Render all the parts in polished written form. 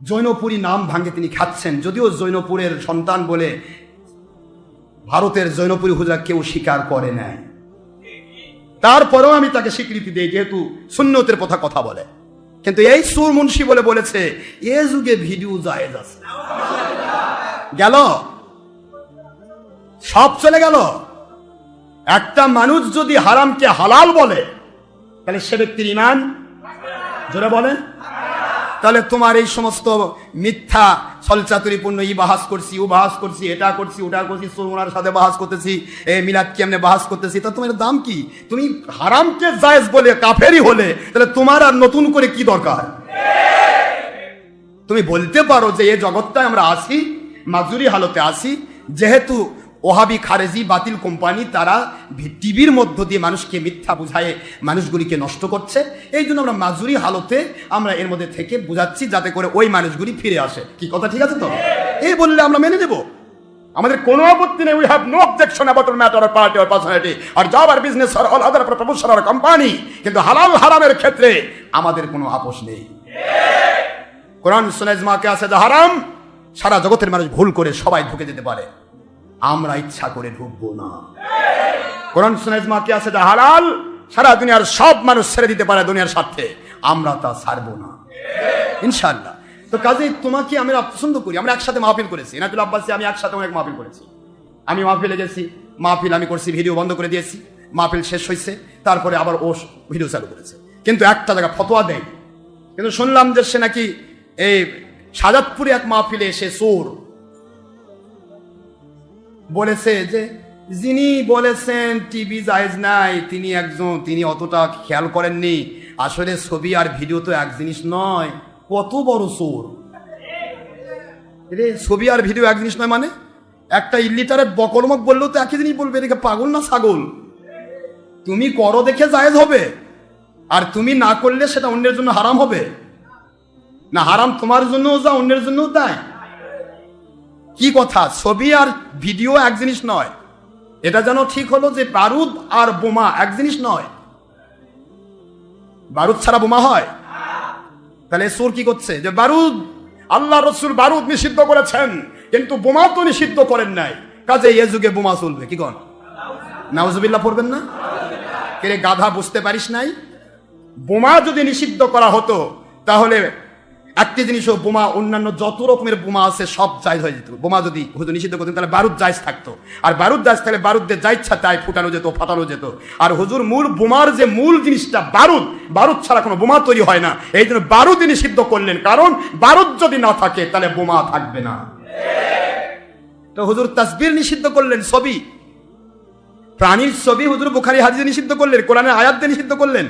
জৈনপুরী নাম ভাঙে তিনি খাচ্ছেন, যদিও জৈনপুরের সন্তান বলে ভারতের জৈনপুরী হুজুরা কেউ স্বীকার করে নাই, তারপরেও আমি তাকে স্বীকৃতি দিই যেহেতু সুন্নতের কথা বলে। কিন্তু এই সুর মুন্সি বলেছে এ যুগে ভিডিও জায়েজ আছে, গেল সব চলে গেল। একটা মানুষ যদি হারামকে হালাল বলে তাহলে সে ব্যক্তির ঈমান, জোরে বলেন, তাহলে তোমার এই সমস্ত মিথ্যা ছলচাতুরিপূর্ণ ই বাহাস করছি, ও বাহাস করছি, এটা করছি, ওটা করছি, সুরমার সাথে বাহাস করতেছি, এই মিলাদ কেমনে বাহাস করতেছি, তা তোমার দাম কি? তুমি হারামকে জায়েজ বলে কাফেরই হলে তাহলে তোমার আর নতুন করে কি দরকার? তুমি বলতে পারো যে এই জগৎটায় আমরা আসি, মাজুরি হালতে আসি, যেহেতু ওহাবি খারেজি বাতিল কোম্পানি তারা টিভির মধ্য দিয়ে মানুষকে মিথ্যা বুঝায় মানুষগুলিকে নষ্ট করছে, এই জন্য আমরা মাজুরি হালতে আমরা এর মধ্যে থেকে বুঝাচ্ছি যাতে করে ওই মানুষগুলি ফিরে আসে। কি কথা ঠিক আছে তো? এই বললে আমরা মেনে নেব, আমাদের কোনো আপত্তি নেই। We have no objection about matter of party or personality or job or business or all other proposition or company, কিন্তু হালাল হারামের ক্ষেত্রে আমাদের কোনো আপোষ নেই। কোরআন সুন্নাহ ইজমাকে আছে যে হারাম সারা জগতের মানুষ ভুল করে সবাই ঢুকে যেতে পারে, আমরা ইচ্ছা করে ঢুকবো না। কোরআন সুন্নাহ ইজমাকে আছে যে হালাল সারা দুনিয়ার সব মানুষ ছেড়ে দিতে পারে দুনিয়ার স্বার্থে, আমরা তা ছাড়বো না ইনশাআল্লাহ। তো কাজে তোমাকে আমি পছন্দ করি, আমরা একসাথে মাহফিল করেছি, এনায়তুল আব্বাসী আমি একসাথে অনেক মাহফিল করেছি। আমি মাহফিলে গেছি, মাহফিল আমি করছি, ভিডিও বন্ধ করে দিয়েছি, মাহফিল শেষ হয়েছে, তারপরে আবার ও ভিডিও চালু করেছে, কিন্তু একটা জায়গা ফতোয়া দেয়। কিন্তু শুনলাম যে সে নাকি এই সাজাদপুরে এক মাহফিলে এসে চোর বলেছে যে যিনি বলেছেন টিভি জায়েজ নাই তিনি অতটা খেয়াল করেননি, আসলে ছবি আর ভিডিও তো এক জিনিস নয়। কত বড় চোর রে! ছবি আর ভিডিও এক জিনিস নয় মানে? একটা ইলিটারেট বকলমক বললেও তো একই জিনিস বলবে, দেখে পাগল না ছাগল? তুমি করো দেখে জায়েজ হবে, আর তুমি না করলে সেটা অন্যের জন্য হারাম হবে না? হারাম তোমার জন্যও যা অন্যের জন্যও তাই। কি কথা? ছবি আর ভিডিও এক জিনিস নয়, এটা যেন ঠিক হলো যে বারুদ আর বোমা এক জিনিস নয়। বারুদ ছাড়া বোমা হয়? তাহলে চোর কি করছে যে বারুদ, আল্লাহ রসুল বারুদ নিষিদ্ধ করেছেন কিন্তু বোমা তো নিষিদ্ধ করেন নাই, কাজে এ যুগে বোমা চলবে। কি কন? নাউজুবিল্লাহ পড়বেন না? কে গাধা, বুঝতে পারিস নাই? বোমা যদি নিষিদ্ধ করা হতো তাহলে একটি জিনিসও বোমা, অন্যান্য যত রকমের বোমা আছে সব জায়েজ হয়ে যেত। বোমা যদি হুজুর নিষিদ্ধ করতেন তাহলে বারুদ জায়েজ থাকতো, আর বারুদ জায়েজ থাকলে বারুদদের যা ইচ্ছা তাই ফুটানো যেত, ফাটানো যেত। আর হুজুর মূল বোমার যে মূল জিনিসটা বারুদ, বারুদ ছাড়া কোনো বোমা তৈরি হয় না, এই জন্য বারুদই নিষিদ্ধ করলেন, কারণ বারুদ যদি না থাকে তাহলে বোমা থাকবে না। তো হুজুর তাসবির নিষিদ্ধ করলেন, ছবি, প্রাণীর ছবি হুজুর বুখারী হাদিসে নিষিদ্ধ করলেন, কোরআনের আয়াত দিয়ে নিষিদ্ধ করলেন।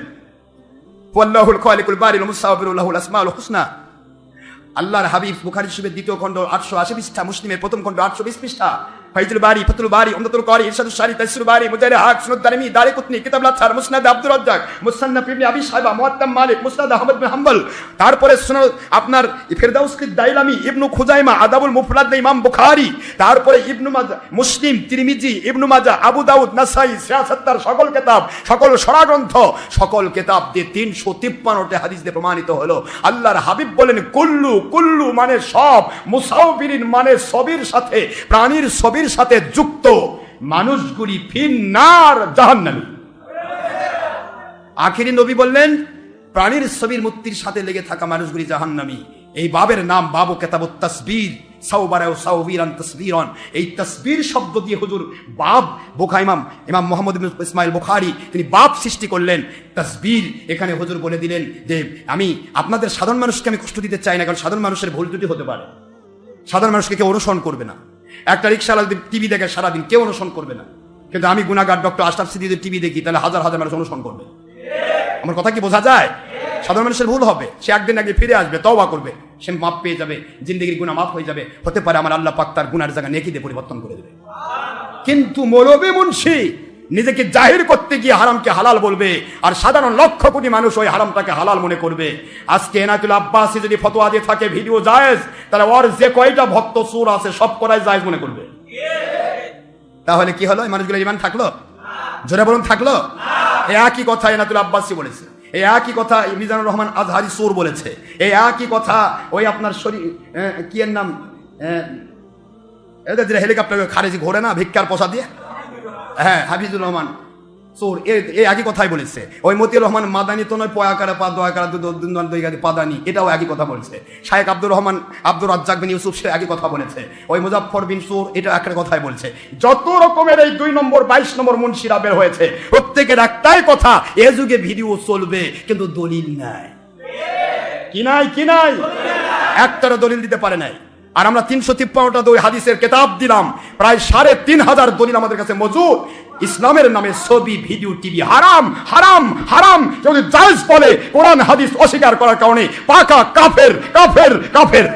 ওয়াল্লাহুল খালিকুল বারিল মুসাওবিরুল লাহুল আসমাউল হুসনা। আল্লাহর হাবিব বুখারী শরীফের দ্বিতীয় খণ্ড 880 পৃষ্ঠা, মুসলিমের প্রথম খণ্ড 820 পৃষ্ঠা, ফাইজুল বারি, ফাতুল বারি, উমদাতুল কারি, ইরশাদুশ শারি, তাফসীরুল বারি, মুজাহিদ হক, সুনাদ দারিমি, দারিকুতনি, কিতাবুল আথহার, মুসনাদ আব্দুর রাজ্জাক, মুসান্নাফ ইবনে আবি শাইবা, মুওয়াত্তা মালিক, মুসনাদ আহমদ বিন হাম্বল, তারপরে সুনান আপনার ফিরদাউস দাইলামি, ইবনু খুজাইমা, আদাবুল মুফরাদ ইমাম বুখারী, তারপরে ইবনু মাজাহ, মুসলিম, তিরমিজি, ইবনু মাজাহ, আবু দাউদ, নাসাই, সিয়াসাত্তার সকল কিতাব, সকল শরাগ্রন্থ, সকল কিতাব দিয়ে 353টি হাদিস দিয়ে প্রমাণিত হলো। আল্লাহর হাবিব বলেন কুল্লু, কুল্লু মানে সব, মুসাওবিরিন মানে ছবির সাথে, প্রাণীর ছবির সাথে যুক্ত মানুষগুলি ফিন্নার, জাহান্নামী। আখিরি নবী বললেন প্রাণীর ছবির মূর্তির সাথে লেগে থাকা মানুষগুলি জাহান্নামী। এই বাবের নাম বাবু কিতাবুত তাসবির, সাওবারাও সাওবিরান তাসবিরান। এই তাসবির শব্দ দিয়ে হুজুর বাব ইমাম মুহাম্মদ ইবনে ইসমাইল বুখারী তিনি বাব সৃষ্টি করলেন তাসবির। এখানে হুজুর বলে দিলেন যে আমি আপনাদের সাধারণ মানুষকে আমি কষ্ট দিতে চাই না, কারণ সাধারণ মানুষের ভুল ত্রুটি হতে পারে, সাধারণ মানুষকে কেউ অনুসরণ করবে না। একটা রিক্সাওয়ালা যদি টিভি দেখে সারাদিন কেউ অনুসরণ করবে না, কিন্তু আমি গুনাহগার ডক্টর আশরাফ সিদ্দিকীর টিভি দেখি তাহলে হাজার হাজার মানুষ অনুসরণ করবে। আমার কথা কি বোঝা যায়? সাধারণ মানুষের ভুল হবে, সে একদিন আগে ফিরে আসবে, তওবা করবে, সে মাপ পেয়ে যাবে, জিন্দেগির গুনাহ মাফ হয়ে যাবে। হতে পারে আমার আল্লাহ পাক তার গুনার জায়গা নেকি দিয়ে পরিবর্তন করে দেবে। কিন্তু মৌলবী মুন্সি নিজেকে জাহির করতে গিয়ে হারামকে হালাল বলবে, আর সাধারণ লক্ষ কোটি মানুষ ওই হারামটাকে হালাল মনে করবে। আজকে এনায়তুল আব্বাসী যদি ফতোয়া দিয়ে থাকে ভিডিও জায়েজ, তাহলে ওর যে কয়টা ভক্ত চোর আছে সব করাই জায়েজ মনে করবে। তাহলে কি হলো? এই মানুষগুলো ঈমান থাকলো? জোরে বলুন, থাকলো? একই কথা এনায়তুল আব্বাসী বলেছে। এই একই কথা মিজানুর রহমান আজহারি সোর বলেছে, এই একই কথা ওই আপনার কি এর নাম, এদের যে হেলিকপ্টার খারেজি ঘোরে না ভিক্ষার পয়সা দিয়ে, হ্যাঁ হাফিজুর রহমান সোর এই একই কথাই বলেছে। ওই মতিউর রহমান মাদানি তো নয়, পয়াকারা পা দয়াকারা পাদানি, এটাও একই কথা বলেছে। শায়েখ আব্দুর রহমান আব্দুর রাজ্জাক বিন ইউসুফ সে একই কথা বলেছে। ওই মুজাফফর বিন সুর এটা একটা কথাই বলছে। যত রকমের এই 2 নম্বর 22 নম্বর মুন্সিরা বের হয়েছে, প্রত্যেকের একটাই কথা, এ যুগে ভিডিও চলবে কিন্তু দলিল নাই। কি নাই একটারও দলিল দিতে পারে নাই। আর আমরা 353টা হাদিসের কিতাব দিলাম, প্রায় 3500 দলিল আমাদের কাছে মজুদ। ইসলামের নামে ছবি, ভিডিও, টিভি হারাম হারাম হারাম। কেউ যদি জায়েজ বলে কোরআন হাদিস অস্বীকার করার কারণে পাকা কাফের কাফের কাফের।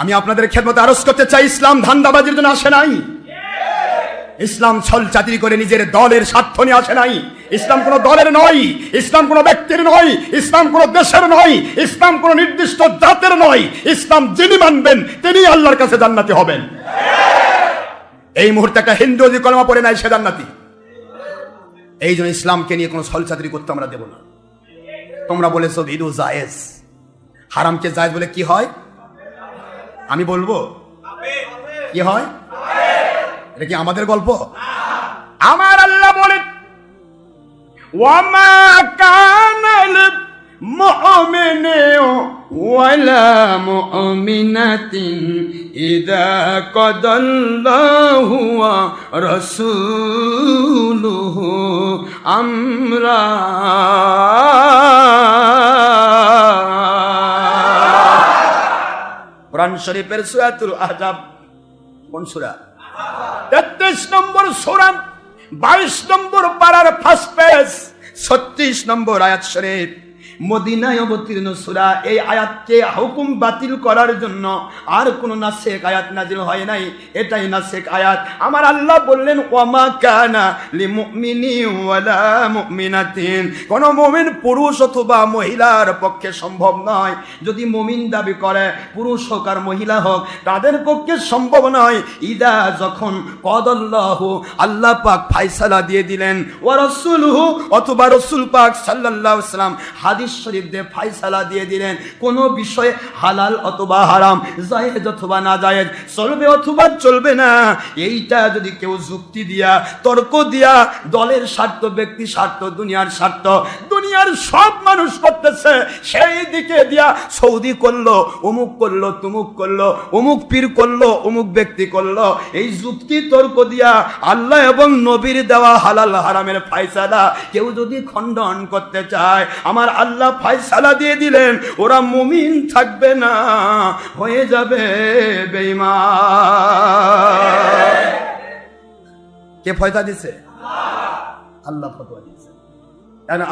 আমি আপনাদের খেদমতে আরজ করতে চাই, ইসলাম ধান্দাবাজির জন্য আসে নাই। ইসলাম ছল চাতুরি করে নিজের দলের স্বার্থ নিয়ে আসে নাই। ইসলাম কোন দলের নয়, ইসলাম কোন ব্যক্তির নয়, ইসলাম কোন দেশের নয়, ইসলাম কোন নির্দিষ্ট জাতের নয়। ইসলাম যিনি মানবেন তিনি আল্লাহর কাছে জান্নাতি হবেন। এই মুহূর্তে একটা হিন্দু যদি কলমা পড়ে নাই সে জান্নাতি। এই জন্য ইসলামকে নিয়ে কোনো ছল চাতুরি করতে আমরা দেব না। তোমরা বলেছো ভিডিও জায়েজ, হারামকে জায়েজ বলে কি হয় আমি বলবো, কি হয়? এটা কি আমাদের গল্প? আমার আল্লাহ বলেন, ওয়ামা কানাল মুমিনু ওয়ালা মুমিনাতিন ইযা কাদাল্লাহু ওয়া রাসূলুহু আমরা। কোরআন শরীফের সূরাতুল আহজাব, কোন সূরা? 33 নম্বর সূরা, 22 নম্বর পারার ফার্স্ট পেজ, 36 নম্বর আয়াত শরীফ, মদিনায় অবতীর্ণ সূরা। এই আয়াতকে হুকুম বাতিল করার জন্য আর কোন নাসেখ আয়াত নাযিল হয় নাই, এটাই নাসেখ আয়াত। আমার আল্লাহ বললেন, ওয়ামা কানা লিমুমিনিন ওয়ালা মুমিনাতিন, কোন মুমিন পুরুষ অথবা মহিলার পক্ষে সম্ভব নয়। যদি মুমিন দাবি করে, পুরুষ হোক আর মহিলা হোক, তাদের পক্ষে সম্ভব নয়। ইদা যখন কদাল্লাহু আল্লাহ পাক ফয়সালা দিয়ে দিলেন, ওয়া রাসূলুহু অথবা রাসূল পাক সাল্লাল্লাহু আলাইহি ওয়াসাল্লাম হাদিস শরীফ দিয়ে ফয়সালা দিয়ে দিলেন, কোন বিষয়ে হালাল অথবা হারাম, জায়েজ অথবা না জায়েজ, চলবে অথবা চলবে না, এইটা যদি কেউ যুক্তি দিয়া, তর্ক দিয়া, দলের স্বার্থ, ব্যক্তি স্বার্থ, দুনিয়ার স্বার্থ, দুনিয়ার সব মানুষ করতেছে, সেই দিকে দিয়া সৌদি করলো, অমুক করলো, তুমুক করলো, অমুক পীর করলো, অমুক ব্যক্তি করলো, এই যুক্তি তর্ক দিয়া আল্লাহ এবং নবীর দেওয়া হালাল হারামের ফয়সালা কেউ যদি খণ্ডন করতে চায়, আমার আল্লাহ ফয়সালা দিয়ে দিলেন, ওরা মুমিন থাকবে না, হয়ে যাবে বেঈমান। কে ফয়সা দিছে? আল্লাহ ফতোয়া দিয়েছে।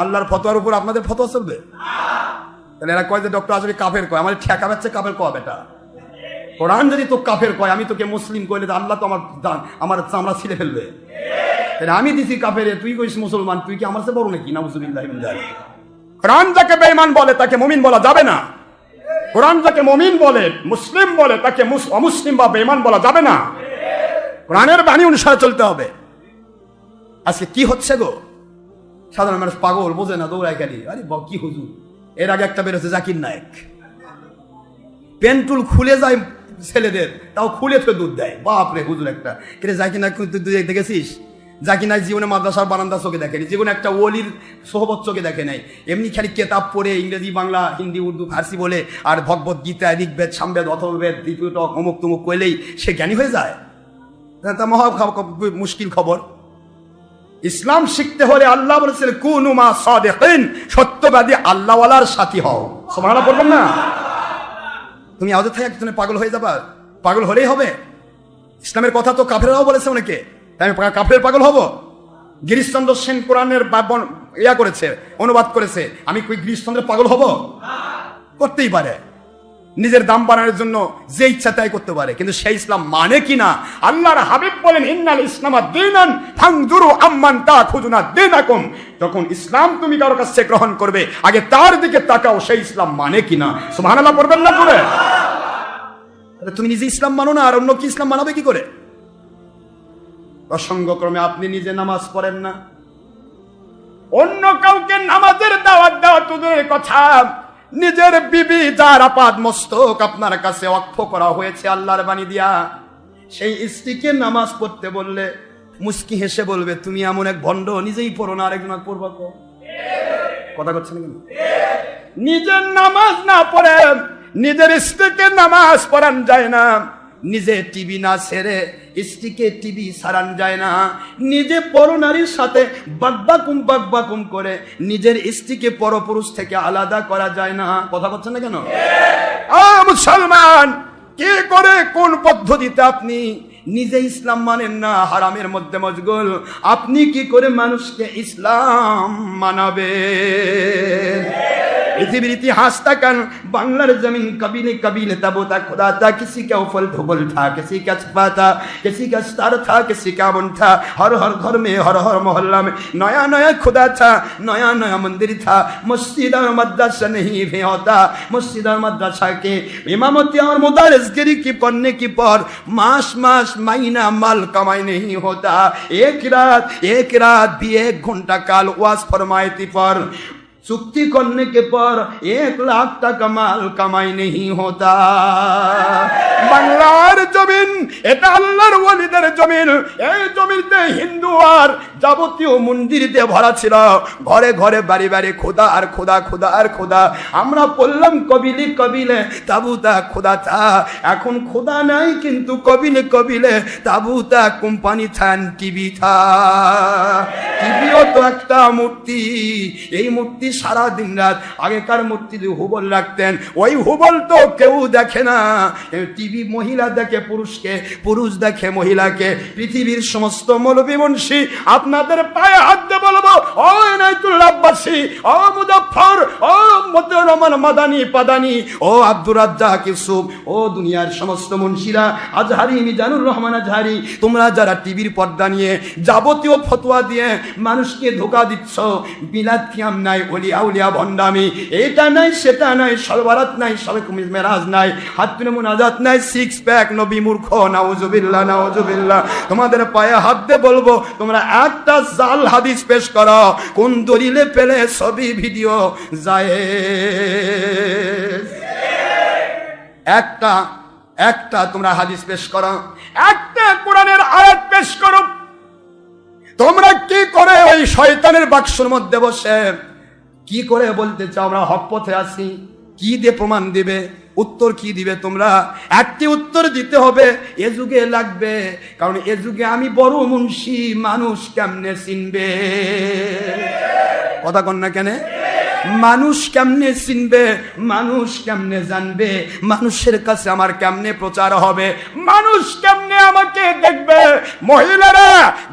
আল্লাহর ফতোয়ার উপর আপনাদের ফতোয়া চলবে? তাহলে এরা কয় যে ডক্টর আজমি কাফের কয়, আমাদের ঠেকা পাচ্ছে কাফের কয় বেটা। কোরআন যদি তো কাফের কয়, আমি তোকে মুসলিম কইলে আল্লাহ তো আমার চামড়া ছিঁড়ে ফেলবে। আমি দিছি কাফের, তুই কইস মুসলমান, তুই কি আমার চেয়ে বড় নাকি? নাউযুবিল্লাহি মিন যালিক। কোরআন যাকে বেঈমান বলে তাকে মুমিন বলা যাবে না। কোরআন যাকে মুমিন বলে, মুসলিম বলে, তাকে অমুসলিম বা বেঈমান বলা যাবে না। কোরআনের বাণী অনুসারে চলতে হবে। আজকে কি হচ্ছে গো, সাধারণ মানুষ পাগল, বোঝে না, দৌড়ায় গেলি, আরে কি হুজুর। এর আগে একটা বেরোছে জাকির নায়েক, পেন্টুল খুলে যায় ছেলেদের, তাও খুলে ফেলে দুধ দেয়। বাপরে হুজুর একটা কে জাকির নায়েক তুই দেখেছিস? জাকির নায়েক জীবনে মাদ্রাসার বারান্দা চোখে দেখেনি, জীবনে একটা ওলির সোহবত চোখে দেখে নাই। এমনি খালি কেতাব পড়ে ইংরেজি, বাংলা, হিন্দি, উর্দু, ফার্সি বলে আর ভগবত গীতা, ঋগ্বেদ, সামবেদ, অথর্ববেদ, দ্বিতীয়টক, অমুক তুমুক কইলেই সে জ্ঞানী হয়ে যায়? তা মহা মুশকিল খবর। ইসলাম শিখতে হলে আল্লাহ বলেছেন, কুনু মা সাদিকিন, সত্যবাদী আল্লাহওয়ালার সাথী হও। সুবহানাল্লাহ বলবেন না? তুমি আজ থেকে একজনে পাগল হয়ে যাবা, পাগল হলেই হবে? ইসলামের কথা তো কাফেররাও বলেছে অনেকে, তাই কাফের পাগল হব? গিরিশচন্দ্র সেন কোরআনের ইয়া করেছে, অনুবাদ করেছে, আমি গিরিশচন্দ্রের পাগল হব? করতেই পারে। নিজের দাম বাড়ানোর জন্য যে ইচ্ছা তাই করতে পারে, কিন্তু সেই ইসলাম মানে কিনা? আল্লাহর হাবিব বলেন ইন্নাল ইসলামা দীনান ফানজুরু আম্মান তাখুযুনা দীনাকুম। যখন ইসলাম তুমি কারো কাছ থেকে গ্রহণ করবে আগে তার দিকে তাকাও, সেই ইসলাম মানে কিনা। সুবহানাল্লাহ পড়বেন না করে? তুমি নিজে ইসলাম মানো না, আর অন্য কি ইসলাম মানাবে কি করে? প্রসঙ্গক্রমে আপনি নিজে নামাজ পড়েন না, অন্য কাউকে নামাজের দাওয়াত দেওয়া তো দূরের কথা, নিজের বিবি যার আপাদ মস্তক আপনার কাছে ওয়াকফ করা হয়েছে আল্লাহর বাণী দিয়া, সেই স্ত্রীকে নামাজ পড়তে বললে মুস্কি হেসে বলবে তুমি এমন এক ভণ্ড, নিজেই পড়ো না আরেকজন পড়বা। কথা করছেন কেন? নিজের নামাজ না পড়ে নিজের স্ত্রীকে নামাজ পড়ান যায় না, নিজে টিভি না ছেড়ে স্ত্রীকে টিভি সারান যায় না, নিজে পরনারীর সাথে বাকবাকুম করে নিজের স্ত্রীকে পরপুরুষ থেকে আলাদা করা যায় না। কথা বলছেন না কেন? মুসলমান, কে করে কোন পদ্ধতিতে আপনি নিজে ইসলাম মানেন না, হারামের মধ্যে মশগুল, আপনি কি করে মানুষকে ইসলাম মানাবেন? पृथ्वी इतिहास ताकन बांग्लार जमीन कबीले कबीले तबोता खुदा था, किसी का उफल धुबल था, किसी का छपा था, किसी का स्टार था, किसी का मन था, हर हर घर में हर हर मोहल्ला में नया नया खुदा था, नया नया मंदिर था। मस्जिद और मदरसा नहीं भी होता, मस्जिद और मदरसा के इमामती और मुदर्रिसगिरी की पढ़ने की पर मास मास महीना माल कमाई नहीं होता। एक रात भी 1 घंटा काल वाज फरमायती पर चुक्ति करने के पर 1 लाख টাকা মাল কামাই नहीं होता। বাংলার জমিন এটা আল্লাহর ওয়ালিদের জমিন, এই জমিতে হিন্দু আর যাবতীয় মন্দির দিয়ে ভরা ছিল, ঘরে ঘরে বাড়ি বাড়ি খোদা আর খোদা, খোদা আর খোদা। আমরা বললাম কবিলে কবিলে তাবুতা খোদা থা, এখন খোদা নাই কিন্তু কবিলে কবিলে তাবুতা কোম্পানি থান, টিভি থা। টিভিও তো একটা মূর্তি, এই মূর্তি সারা দিন রাত, আগেকার মূর্তি হুবল রাখতেন, ওই হুবল তো কেউ দেখে না। টিভি মহিলা দেখে পুরুষকে, পুরুষ দেখে মহিলাকে। পৃথিবীর সমস্ত মৌলবী মুন্সি আপনাদের পায়ে হাত দিয়ে বলবো, ও এনায়েতুল্লাহ আব্বাসী, ও মুজাফফর, ও মতিউর রহমান মাদানী পাদানী, ও আব্দুর রাজ্জাক ইউসুফ, ও দুনিয়ার সমস্ত মুন্সিরা, আজহারি মিজানুর রহমান আজহারি, তোমরা যারা টিভির পর্দা নিয়ে যাবতীয় ফতোয়া দিয়ে মানুষকে ধোঁকা দিচ্ছ, বিলাত কিয়াম নাই, ওলি আউলিয়া ভণ্ডামি, এটা নাই সেটা নাই, সলবারাত নাই, সবে মেরাজ নাই, হাত তুলে মুনাজাত নাই, 6 প্যাক নবী মূর্খ, নাউজুবিল্লাহ নাউজুবিল্লাহ। তোমাদের পায়ে হাত দিয়ে বলবো, তোমরা একটা জাল হাদিস পেশ করো, কোন দলিলে পেলে সবই ভিডিও যায়, একটা তোমরা হাদিস পেশ করো, একটা কোরআনের আয়াত পেশ করো। তোমরা কি করে ওই শয়তানের বাক্সের মধ্যে বসে কি করে বলতে চাও আমরা হক পথে আছি? কি দিয়ে প্রমাণ দিবে? উত্তর কি দিবে? তোমরা একটি উত্তর দিতে হবে, এ যুগে লাগবে, কারণ এ যুগে আমি বড় মুন্সি, মানুষ কেমনে চিনবে? কথা কন না কেন? মানুষ কেমনে চিনবে, মানুষ কেমনে জানবে, মানুষের কাছে আমার কেমনে প্রচার হবে, মানুষ কেমনে আমাকে দেখবে? মহিলারা,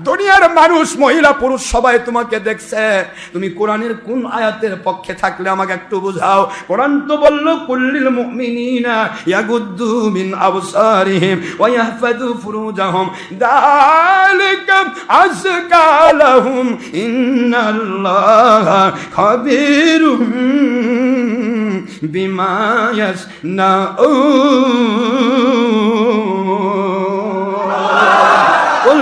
দুনিয়ার মানুষ, মহিলা পুরুষ সবাই তোমাকে দেখছে, তুমি কোরআনের কোন আয়াতের পক্ষে থাকলে আমাকে একটু বুঝাও। কোরআন তো বলল কুল্লিল মুমিনিনা ইয়াগুদ্দু মিন আবসারিহিম ওয়া ইয়াহফাযু ফুরুজাহুম যালিকা আযকা লাহুম ইন্নাল্লাহা খাবীর বিমা ইয়াসনাউন।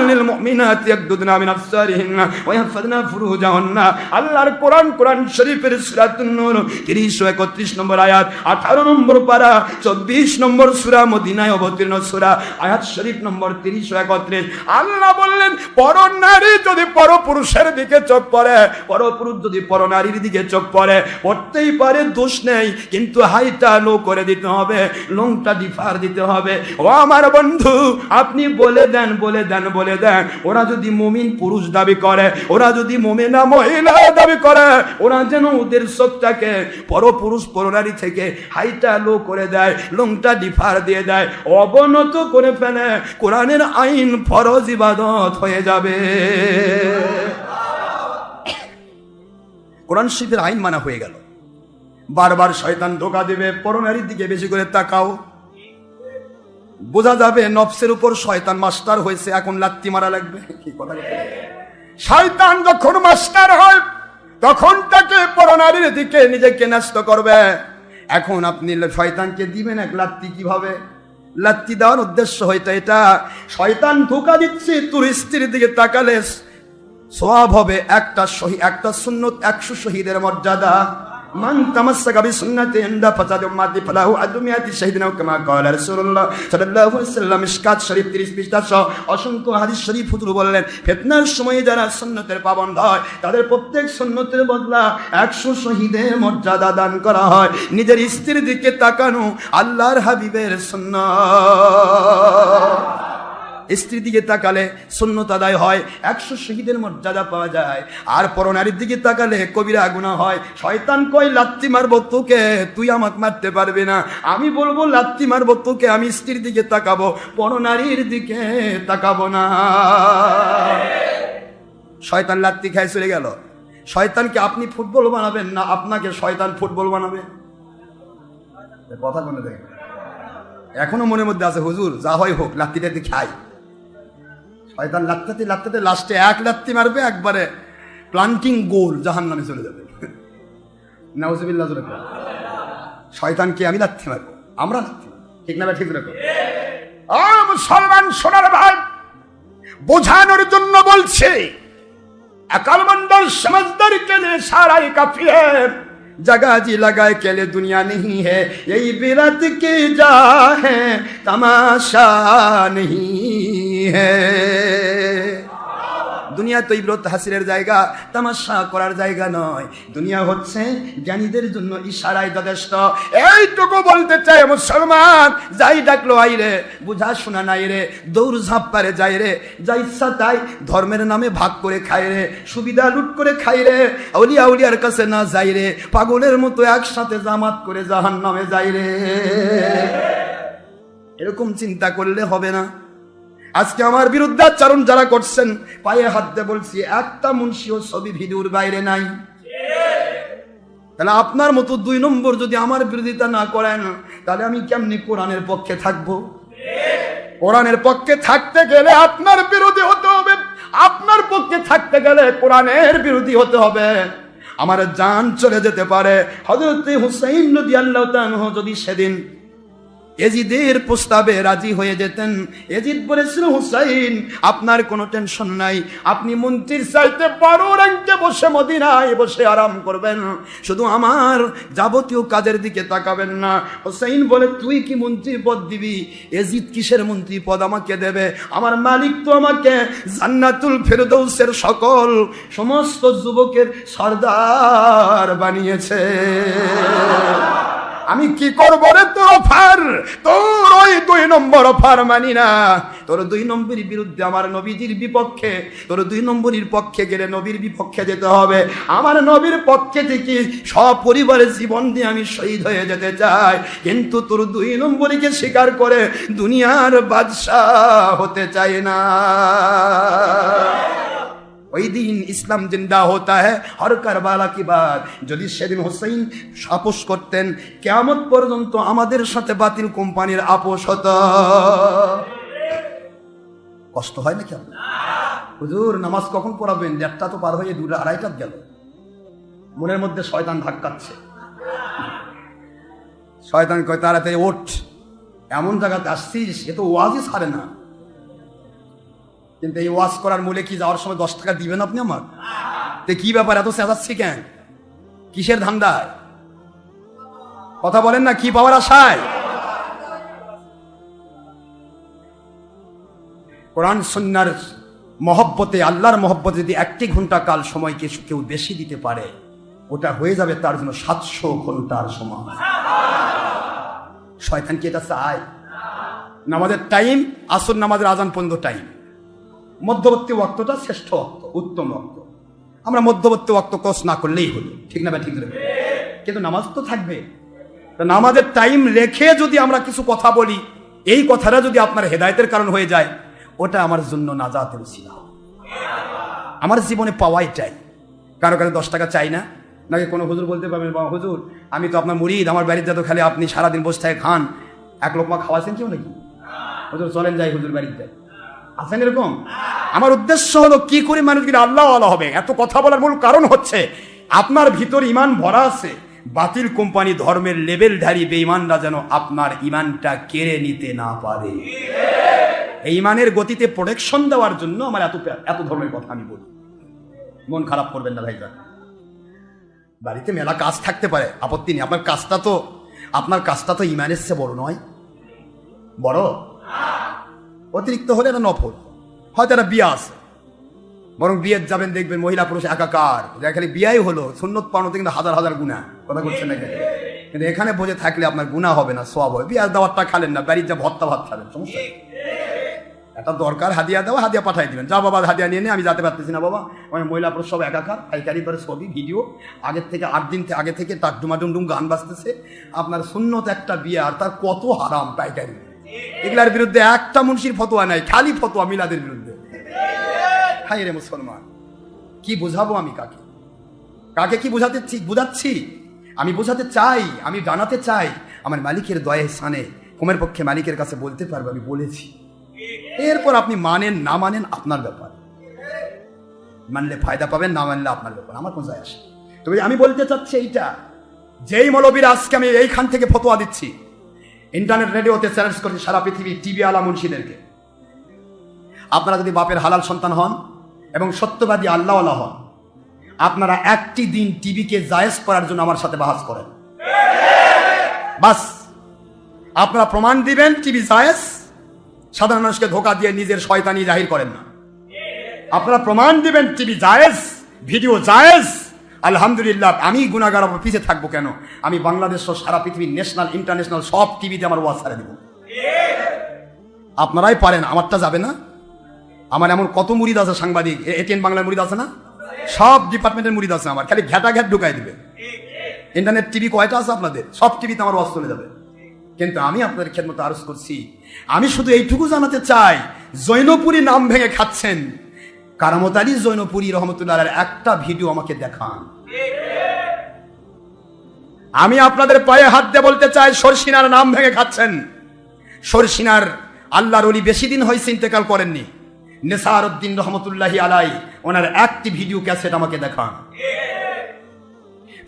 লিলমুমিনাতি ইয়াগদুদনা মিন আবসারিহিন্না ওয়া ইয়াহফাযনা ফুরুজাহুন্না। আল্লাহর কোরআন শরীফের সূরাতুন নূর 331 নম্বর আয়াত, 18 নম্বর পারা, 24 নম্বর সূরা, মদিনায় অবতীর্ণ সূরা, আয়াত শরীফ নম্বর 331। আল্লাহ বললেন, পরনারী যদি পরপুরুষের দিকে চোখ পড়ে, পরপুরুষ যদি পরনারীর দিকে চোখ পড়ে, পড়তেই পারে, দোষ নেই, কিন্তু হাইটা লো করে দিতে হবে, লংটা ডিফার দিতে হবে। ও আমার বন্ধু, আপনি বলে দেন ওরা যদি মুমিন পুরুষ দাবি করে, ওরা যদি মুমিনা মহিলা দাবি করে, ওরা যেন ওদের চোখটাকে পরপুরুষ পরনারী থেকে হাইটা লো করে দেয়, লংটা ডিফার দিয়ে দেয়, অবনত করে ফেলে, কোরআনের আইন ফরজ ইবাদত হয়ে যাবে। কোরআন শরীফের আইন মানা হয়ে গেল। বারবার শয়তান ধোঁকা দিবে, পরনারীর দিকে বেশি করে তাকাও, বোঝা যাবে নফসের উপর শয়তান মাস্টার হয়েছে, এখন লাত্তি মারা লাগবে। কি কথা বলতে? শয়তান যখন মাস্টার হয় তখন তাকে পরনারীর দিকে নিজেকে ন্যস্ত করবে। এখন আপনি শয়তানকে দিবেন এক লাত্তি। কিভাবে লাত্তি দেওয়ার উদ্দেশ্য হয়তো এটা, শয়তান ধোঁকা দিচ্ছে, তোর স্ত্রীর দিকে তাকালে সওয়াব হবে একটা সুন্নত 100 শহীদের মর্যাদা। মান তামাসসাকা বিসুন্নতি ইনদা ফাসাদি উম্মতি ফালাহু আদমিয়াতি শাহিদিনা কামা ক্বালা রাসূলুল্লাহ সাল্লাল্লাহু আলাইহি ওয়াসাল্লাম। মিশকাত শরীফ 30 পৃষ্ঠা সহ অসংখ্য হাদিস শরীফ হুজুর বললেন, ফিতনার সময় যারা সুন্নতের পাবন্দ হয় তাদের প্রত্যেক সুন্নতের বদলা 100 শহীদের মর্যাদা দান করা হয়। নিজের স্ত্রীর দিকে তাকানো আল্লাহর হাবিবের সুন্নাত। স্ত্রীর দিকে তাকালে সুন্নত আদায় হয়, 100 শহীদের মর্যাদা পাওয়া যায়। আর পরনারীর দিকে তাকালে কবিরা গুনাহ হয়। শয়তান কয় লাত্তি মারবো তোকে, তুই আমাকে মারতে পারবি না। আমি বলবো লাত্তি মারবো তোকে, আমি স্ত্রীর দিকে তাকাবো, পরনারীর দিকে তাকাবো না। শয়তান লাত্তি খায় চলে গেল। শয়তানকে আপনি ফুটবল বানাবেন না, আপনাকে শয়তান ফুটবল বানাবে। কথা বলে দেখেন, এখনো মনের মধ্যে আছে হুজুর যা হয় হোক লাত্তিটা খাই। শয়তান লাত্তাতে লাত্তাতে লাস্টে এক লাত্তি মারবে, একবারে প্লান্টিং গোল, জাহান্নামে চলে যাবে। নাউজুবিল্লাহ। শয়তানকে আমি লাত্তি মারবো, আমরা লাত্তি, ঠিক না? ঠিক রাখো। মুসলমান সোনার ভাই, বোঝানোর জন্য বলছে, अकलमंदर समझदार के लिए सारा ही काफी है। जगह जी लगाए के लिए दुनिया नहीं है, यही बिरत की जा है, तमाशा नहीं है। দুনিয়া তো ইবরত হাসিলের জায়গা, তামাশা করার জায়গা নয়। দুনিয়া হচ্ছে জ্ঞানীদের জন্য ইশারায় যথেষ্ট। এইটুকু বলতে চাই মুসলমান, যাই ডাকলো আই রে, বুঝা শোনা নাই রে, দৌড় ঝাঁপ পারে যাই রে, যা ইচ্ছা তাই ধর্মের নামে ভাগ করে খাই রে, সুবিধা লুট করে খাই রে, আউলিয়া আউলিয়ার কাছে না যাই রে, পাগলের মতো একসাথে জামাত করে জাহান্নামে যাই রে। এরকম চিন্তা করলে হবে না। আজকে আমার বিরুদ্ধে আচরণ যারা করছেন, পায়ে হাত দিয়ে বলছি, একটা মুন্সিও ছবি ভিডিওর বাইরে নাই। তাহলে আপনার মতো 2 নম্বর যদি আমার বিরোধিতা না করেন, তাহলে আমি কেমনি কোরআনের পক্ষে থাকব? কোরআনের পক্ষে থাকতে গেলে আপনার বিরোধী হতে হবে, আপনার পক্ষে থাকতে গেলে কোরআনের বিরোধী হতে হবে। আমার জান চলে যেতে পারে। হযরত হুসাইন রাদিয়াল্লাহু তাআলা যদি সেদিন এজিদের প্রস্তাবে রাজি হয়ে যেতেন, এজিদ বলেছিল, হুসাইন আপনার কোনো টেনশন নাই, আপনি মন্ত্রীর চাইতে বড় র্যাঙ্কে বসে মদিনায় বসে আরাম করবেন, শুধু আমার যাবতীয় কাজের দিকে তাকাবেন না। হুসাইন বলে, তুই কি মন্ত্রী পদ দিবি? এজিদ কিসের মন্ত্রী পদ আমাকে দেবে? আমার মালিক তো আমাকে জান্নাতুল ফেরদৌসের সকল সমস্ত যুবকের সর্দার বানিয়েছে। আমি কি করবো রে তোর অফার? তোর ওই 2 নম্বর অফার মানি না। তোর 2 নম্বরের বিরুদ্ধে আমার নবীজির বিপক্ষে, তোর 2 নম্বরের পক্ষে গেলে নবীর বিপক্ষে যেতে হবে। আমার নবীর পক্ষে থেকে সপরিবারের জীবন দিয়ে আমি শহীদ হয়ে যেতে চাই, কিন্তু তোর 2 নম্বরীকে স্বীকার করে দুনিয়ার বাদশাহ হতে চাই না। ওই দিন ইসলাম জিন্দা হতা হ্যায় হর কারবালা কি বাত। যদি সেদিন হুসাইন আপোষ করতেন, কিয়ামত পর্যন্ত আমাদের সাথে বাতিল কোম্পানির আপোষ হতো। কষ্ট হয় নাকি আপনার? হুজুর নামাজ কখন পড়াবেন? 1টা তো পার হয়ে 2, 2:30 গেল। মনের মধ্যে শয়তান ধাক্কাচ্ছে। শয়তান কয়, তাড়াতাড়ি ওঠ, এমন জায়গাতে আসছিস, এ তো ওয়াজই ছাড়ে না। কিন্তু এই ওয়াজ করার মূলে কি যাওয়ার সময় 10 টাকা দিবেন আপনি আমার? তে কি ব্যাপার, এত চেঁচাচ্ছি কেন? কিসের ধান্দায়? কথা বলেন না, কি পাওয়ার আশায়? কোরআন সুন্নাহর মহব্বতে, আল্লাহর মহব্বতে যদি 1 ঘন্টা কাল সময় কেউ বেশি দিতে পারে, ওটা হয়ে যাবে তার জন্য 700 ঘন্টার সময়। শয়তান কি এটা চায়? নামাজের টাইম, আসর নামাজের আজান পর্যন্ত টাইম, মধ্যবর্তী ওয়াক্তটা শ্রেষ্ঠ ওয়াক্ত, উত্তম ওয়াক্ত। আমরা মধ্যবর্তী ওয়াক্ত ক্রস না করলেই হলো, ঠিক না? ঠিক না? কিন্তু নামাজ তো থাকবে। নামাজের টাইম রেখে যদি আমরা কিছু কথা বলি, এই কথাটা যদি আপনার হেদায়েতের কারণ হয়ে যায়, ওটা আমার জন্য নাজাতের উসিলা। আমার জীবনে পাওয়াই চাই, কারো কাছে 10 টাকা চাই না, নাকি কোনো হুজুর বলতে পারবেন বাবা হুজুর আমি তো আপনার মুরিদ, আমার বাড়িতে তো খালি আপনি সারাদিন বসে থাকে খান, এক লোকমা খাওয়াছেন কেউ নাকি? হুজুর চলেন যাই হুজুর বাড়িতে, আছেন এরকম? আমার উদ্দেশ্য হলো কি করে মানুষগুলো আল্লাহ আল্লাহ হবে। এত কথা বলার মূল কারণ হচ্ছে আপনার ভিতর ইমান ভরা আছে, বাতিল কোম্পানি ধর্মের লেবেলধারী বেঈমানরা যেন আপনার ইমানটা কেড়ে নিতে না পারে। এই ইমানের গতিতে প্রোটেকশন দেওয়ার জন্য আমার এত ধর্মের কথা আমি বলি। মন খারাপ করবেন না ভাইরা, বাড়িতে মেলা কাজ থাকতে পারে, আপত্তি নেই। আপনার কাজটা তো ইমানের চেয়ে বড় নয়, বড় অতিরিক্ত হলে না নফল, হয়তো একটা বিয়ে আছে, বরং বিয়ে যাবেন দেখবেন মহিলা পুরুষ একাকার, খালি বিয়াই হলো, সুন্নত পাওয়ানোতে কিন্তু হাজার হাজার গুণা, কথা বলছেন না? কিন্তু এখানে বসে থাকলে আপনার গুণা হবে না, সওয়াব হবে। বিয়ার দাওয়াতটা খালেন না, বাড়ির যা ভর্তা ভাত খাবেন, সমস্যা একটা দরকার হাদিয়া দেওয়া, হাদিয়া পাঠাই দিবেন, যা বাবা হাদিয়া নিয়ে আমি যেতে পারতেছি না বাবা, আমি মহিলা পুরুষ সব একাকার, পাইকারি করে ছবি ভিডিও আগের থেকে 8 দিন আগে থেকে তার ডুমাডুমডুম গান বাজতেছে। আপনার সুন্নত একটা বিয়ে আর তার কত হারাম পাইকারি, এগুলার বিরুদ্ধে একটা মুন্সির ফতোয়া নাই, খালি ফতোয়া মিলাদের বিরুদ্ধে। হাই রে মুসলমান, কি বুঝাবো আমি কাকে কি বুঝাচ্ছি? আমি বুঝাতে চাই, আমি জানাতে চাই, আমার মালিকের দয়া সানে কমের পক্ষে মালিকের কাছে বলতে পারবো আমি বলেছি। এরপর আপনি মানেন না মানেন আপনার ব্যাপার, মানলে ফায়দা পাবেন, না মানলে আপনার ব্যাপার, আমার কোন যায় আসে। তবে আমি বলতে চাচ্ছি এইটা, যেই মৌলবীরা আজকে আমি এইখান থেকে ফতোয়া দিচ্ছি, ইন্টারনেট রেডিওতে চ্যালেঞ্জ করছি সারা পৃথিবী টিভি আলা মুন্সিদেরকে, আপনারা যদি বাপের হালাল সন্তান হন এবং সত্যবাদী আল্লাহওয়ালা হন, আপনারা একটি দিন টিভিকে জায়েজ করার জন্য আমার সাথে বাহাস করেন, বাস আপনারা প্রমাণ দিবেন টিভি জায়েজ। সাধারণ মানুষকে ধোকা দিয়ে নিজের শয়তানি জাহির করেন না, আপনারা প্রমাণ দিবেন টিভি জায়েজ, ভিডিও জায়েজ। আলহামদুলিল্লাহ, আমি গুনাহগার পিছিয়ে থাকবো কেন? আমি বাংলাদেশ ও সারা পৃথিবীর ন্যাশনাল ইন্টারন্যাশনাল সব টিভিতে আমার ওয়াজ ছাড়ে দিব। আপনারাই পারেন, আমারটা যাবে না? আমার এমন কত মুরিদ আছে, সাংবাদিক এটিএন বাংলার মুরিদ আছে না, সব ডিপার্টমেন্টের মুরিদ আছে আমার, খালি ঘেটা ঘেট ঢুকাই দিবে। ইন্টারনেট টিভি কয়টা আছে আপনাদের? সব টিভিতে আমার ওয়াজ চলে যাবে। কিন্তু আমি আপনাদের খেদমতে আরজ করছি, আমি শুধু এইটুকু জানাতে চাই, জৈনপুরী নাম ভেঙে খাচ্ছেন, কারামত আলী জৈনপুরী রহমতুল্লাহ একটা ভিডিও আমাকে দেখান। আমি আপনাদের পায়ে হাত দিয়ে বলতে চাই, শর্ষিনার নাম ভেঙে খাচ্ছেন। শর্ষিনার আল্লাহর ওলি বেশি দিন হয়েছে ইন্তেকাল করেননি, নেসার উদ্দিন রহমতুল্লাহি আলাই, ওনার একটি ভিডিও ক্যাসেট আমাকে দেখান।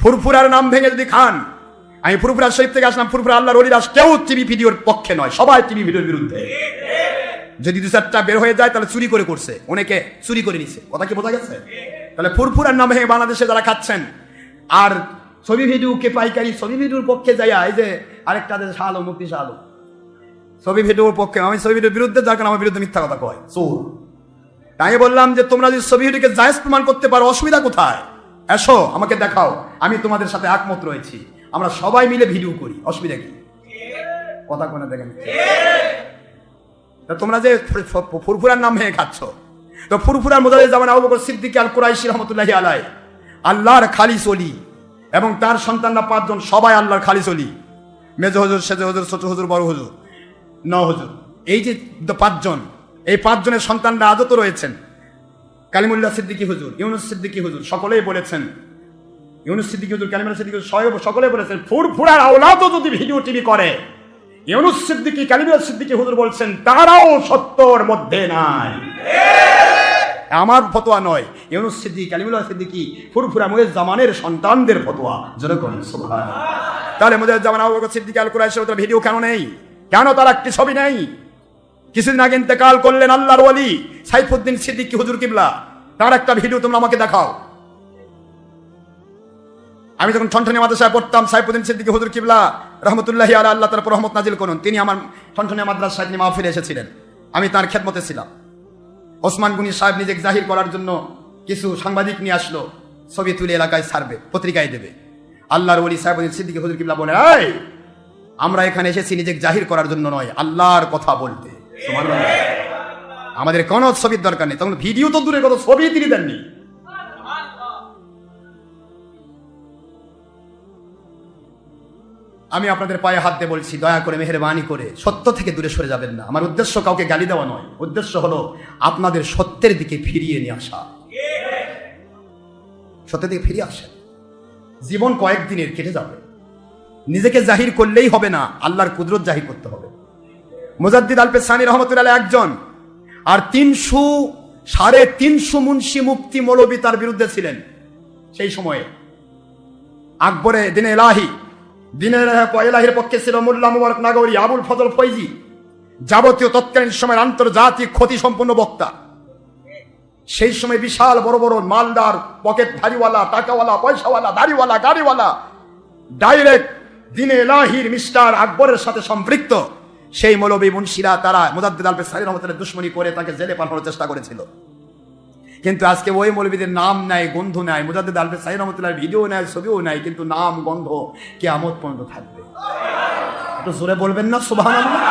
ফুরফুরার নাম ভেঙে যদি খান, আমি ফুরফুরা শরীফ থেকে আসলাম, ফুরফুরা আল্লাহর ওলিরা কেউ টিভি ভিডিওর পক্ষে নয়, সবাই টিভি ভিডিওর বিরুদ্ধে। যদি 2-4টা বের হয়ে যায় তাহলে চুরি করে করছে, অনেকে চুরি করে নিছে, কথা কি বোঝা গেছে? তাহলে ফুরফুরার নাম ভেঙে বাংলাদেশে যারা খাচ্ছেন, আর ছবি ভিডিওকে পাইকারি ছবি ভিডিওর পক্ষে যায়, এই যে আরেকটা দেশ শাহ আলম, মুফতি শাহ আলম, ছবি ভিডিওর পক্ষে, আমি ছবি ভিডিওর বিরুদ্ধে, যার কারণে আমার বিরুদ্ধে মিথ্যা কথা কয়, চোর। তাই বললাম যে তোমরা যদি ছবি ভিডিওকে জায়েজ প্রমাণ করতে পারো, অসুবিধা কোথায়? এসো আমাকে দেখাও, আমি তোমাদের সাথে একমত রয়েছি, আমরা সবাই মিলে ভিডিও করি, অসুবিধা কি? কথা কোনে দেখেন। তোমরা যে ফুরফুরার নাম ভেঙে খাচ্ছ, তো ফুরফুরার মধ্যে যেমন আবু বকর সিদ্দিক আল কুরাইশি রহমতুল্লাহি আলাই, আল্লাহর খালিস ওলি, এবং তার সন্তানরা 5 জন, সবাই আল্লাহর খালিস ওলি, মেজ হুজুর, সেজ হুজুর, ছোট হুজুর, বড় হুজুর, 9 হুজুর, এই যে 5 জন, এই 5 জনের সন্তানরা আজও তো রয়েছেন। কালিমুল্লাহ সিদ্দিকী হুজুর, ইউনুস সিদ্দিকী হুজুর সকলেই বলেছেন, ইউনুস সিদ্দিকী হুজুর, কালিমুল্লাহ সিদ্দিকী হুজুর সকলেই বলেছেন, ফুরফুরার আওলাদও যদি ভিডিও টিভি করে, ইউনুস সিদ্দিকী, কালিমুল্লাহ সিদ্দিকী হুজুর বলছেন তারাও সত্যর মধ্যে নাই। আমার ফতোয়া নয়, ইউনুস সিদ্দিকী, কালিমুল্লাহ সিদ্দিকী, ফুরফুরা মুয়াজ্জামানের সন্তানদের ফতোয়া, জোরে বলুন সুবহানাল্লাহ। তাহলে মুয়াজ্জামান আবু বকর সিদ্দিক আল কুরাইশি ওদের ভিডিও কেন নেই? কেন তার একটি ছবি নেই? কিছুদিন আগে ইন্তেকাল করলেন আল্লাহর ওলি সাইফুদ্দিন সিদ্দিকী হুজুর কিবলা, তার একটা ভিডিও তোমরা আমাকে দেখাও। আমি যখন ঠনঠনিয়া মাদ্রাসায় পড়তাম, সাইফুদ্দিন সিদ্দিকী হুজুর কিবলা রহমতুল্লাহি আলাইহি, আল্লাহ তাআলা রহমত নাজিল করুন, তিনি আমার ঠনঠনিয়া মাদ্রাসায় তিনি মাহফিলে এসেছিলেন, আমি তার খেদমতে ছিলাম। ওসমান গনি সাহেব নিজেকে জাহির করার জন্য কিছু সাংবাদিক নিয়ে আসলো, ছবি তুলে এলাকায় ছাড়বে, পত্রিকায় দেবে। আল্লাহর ওলি সাইফুদ্দিন সিদ্দিকী হুজুর কিবলা বলে, এই আমরা এখানে এসেছি নিজেকে জাহির করার জন্য নয়, আল্লাহর কথা বলতে। সুবহানাল্লাহ। আমাদের কোনো ছবির দরকার নেই, তখন ভিডিও তো দূরে, কত ছবি তিনি দেননি। আমি আপনাদের পায়ে হাত দিয়ে বলছি, দয়া করে মেহেরবানি করে সত্য থেকে দূরে সরে যাবেন না। আমার উদ্দেশ্য কাউকে গালি দেওয়া নয়, উদ্দেশ্য হলো আপনাদের সত্যের দিকে ফিরিয়ে নিয়ে আসা। সত্যের দিকে ফিরিয়ে আসেন, জীবন কয়েকদিনের, কেটে যাবে। নিজেকে জাহির করলেই হবে না, আল্লাহর কুদরত জাহির করতে হবে। মুজাদ্দিদ আল পেসানি রহমতুল্লাহ একজন, আর 300-350 মুন্সি মুফতি মৌলবী তার বিরুদ্ধে ছিলেন সেই সময়ে। আকবরে দিনে এলাহির পক্ষে ছিল মোল্লা মুবারক নাগরি, আবুল ফজল ফৈজি, যাবতীয় তৎকালীন সময়ের আন্তর্জাতিক ক্ষতি সম্পন্ন বক্তা। সেই সময় বিশাল বড় বড় মালদার, পকেট ধারিওয়ালা, টাকাওয়ালা, পয়সাওয়ালা, দাড়িওয়ালা, গাড়িওয়ালা ডাইরেক্ট দিনে এলাহির মিস্টার আকবরের সাথে সম্পৃক্ত সেই মৌলবী মুন্সিরা তারা মুজাদ্দিদ আল পেসানি রহমতুল্লাহ দুশমনি করে তাকে জেলে পাঠানোর চেষ্টা করেছিল। কিন্তু আজকে ওই মৌলবীদের নাম নাই, গন্ধ নাই, মুজাদ্দিদ আল পেসানি রহমতুল্লাহর ভিডিও নাই, ছবিও নাই, কিন্তু নাম গন্ধ কিয়ামত পর্যন্ত থাকবে। একটু জোরে বলবেন না সুবহানাল্লাহ।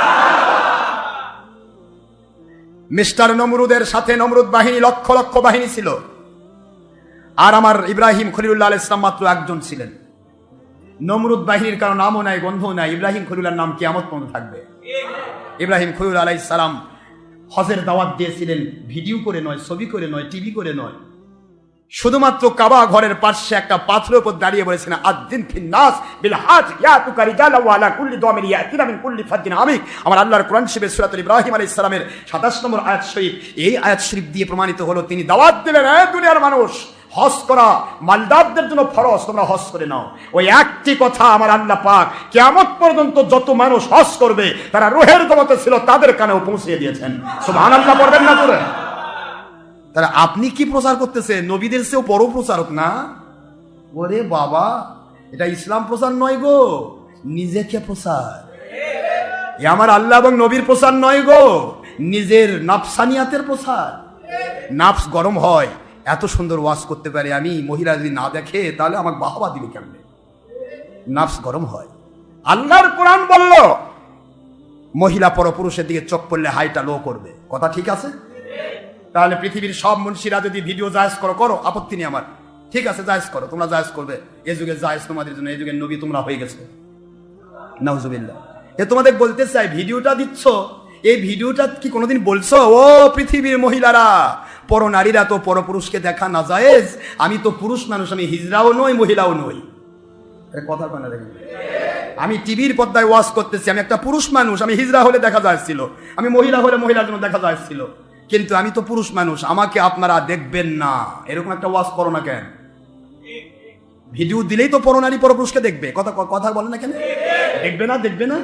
মিস্টার নমরুদের সাথে নমরুদ বাহিনী লক্ষ লক্ষ বাহিনী ছিল, আর আমার ইব্রাহিম খলিলুল্লাহ আলাইহিস সালাম মাত্র একজন ছিলেন। নমরুদ বাহিনীর কারো নামও নাই, গন্ধও নাই, ইব্রাহিম খলিলুল্লাহর নাম কিয়ামত পর্যন্ত থাকবে। ইব্রাহিম খলিল আলাইহিস সালাম হজের দাওয়াত দিয়েছিলেন, ভিডিও করে নয়, ছবি করে নয়, টিভি করে নয়, শুধুমাত্র কাবা ঘরের পাশে একটা পাথরের উপর দাঁড়িয়ে বলেছেন, আদ্দিন ফিন নাস বিল হাজ ইয়াতুকা রিজালা ওয়া আলা কুল্লি দামির ইয়াতিনা মিন কুল্লি ফাজ্জিন আমিক। আমার আল্লাহর কোরআন শরীফের সূরাতুল ইব্রাহিম আলাইহিস সালামের 27 নম্বর আয়াত শরীফ, এই আয়াত শরীফ দিয়ে প্রমাণিত হলো তিনি দাওয়াত দিলেন, এই দুনিয়ার মানুষ, হজ করা মালদারদের জন্য ফরজ, তোমরা হজ করে নাও। ওই একটি কথা আমার আল্লাহ পাক কিয়ামত পর্যন্ত যত মানুষ হজ করবে তারা রূহের জগতে ছিল তাদের কানেও পৌঁছে দিয়েছেন। সুবহানাল্লাহ পড়বেন না করে? তাহলে আপনি কি প্রচার করতেছে? নবীদের চেয়েও বড় প্রচারক না? ওরে বাবা, এটা ইসলাম প্রচার নয় গো, নিজেকে প্রচার। এ আমার আল্লাহ এবং নবীর প্রচার নয় গো, নিজের নাফসানিয়াতের প্রচার। নাফস গরম হয়, এত সুন্দর ওয়াজ করতে পারে আমি, মহিলা যদি না দেখে তাহলে আমাকে বাহবা দিবে কেমনে? নাফস গরম হয়। আল্লাহর কোরআন বলল মহিলা পরপুরুষের দিকে চোখ পড়লে হাইটা লো করবে, কথা ঠিক আছে? তাহলে পৃথিবীর সব মুন্সিরা যদি ভিডিও জায়েজ করো, আপত্তি নেই আমার, ঠিক আছে জায়েজ করো, তোমরা জায়েজ করবে। এ যুগে জায়েজ তোমাদের জন্য, এই যুগের নবী তোমরা হয়ে গেছে, নাউজুবিল্লাহ। এ তোমাদের বলতে চাই, ভিডিওটা দিচ্ছ, এই ভিডিওটা কি কোনোদিন বলছো ও পৃথিবীর মহিলারা, পরনারীরা তো পরপুরুষকে দেখা না জায়েজ, আমি তো পুরুষ মানুষ, আমি হিজড়াও নই, মহিলাও নই। কথা কয় না দেখেন, আমি টিভির পর্দায় ওয়াজ করতেছি, আমি একটা পুরুষ মানুষ, আমি হিজড়া হলে দেখা যাচ্ছিল, আমি মহিলা হলে মহিলার জন্য দেখা যাচ্ছিল, কিন্তু আমি তো পুরুষ মানুষ, আমাকে আপনারা দেখবেন না, এরকম একটা ওয়াজ করো না কেন? ভিডিও দিলেই তো পরনারী পরপুরুষকে দেখবে, কথা বলে না কেন? দেখবে না?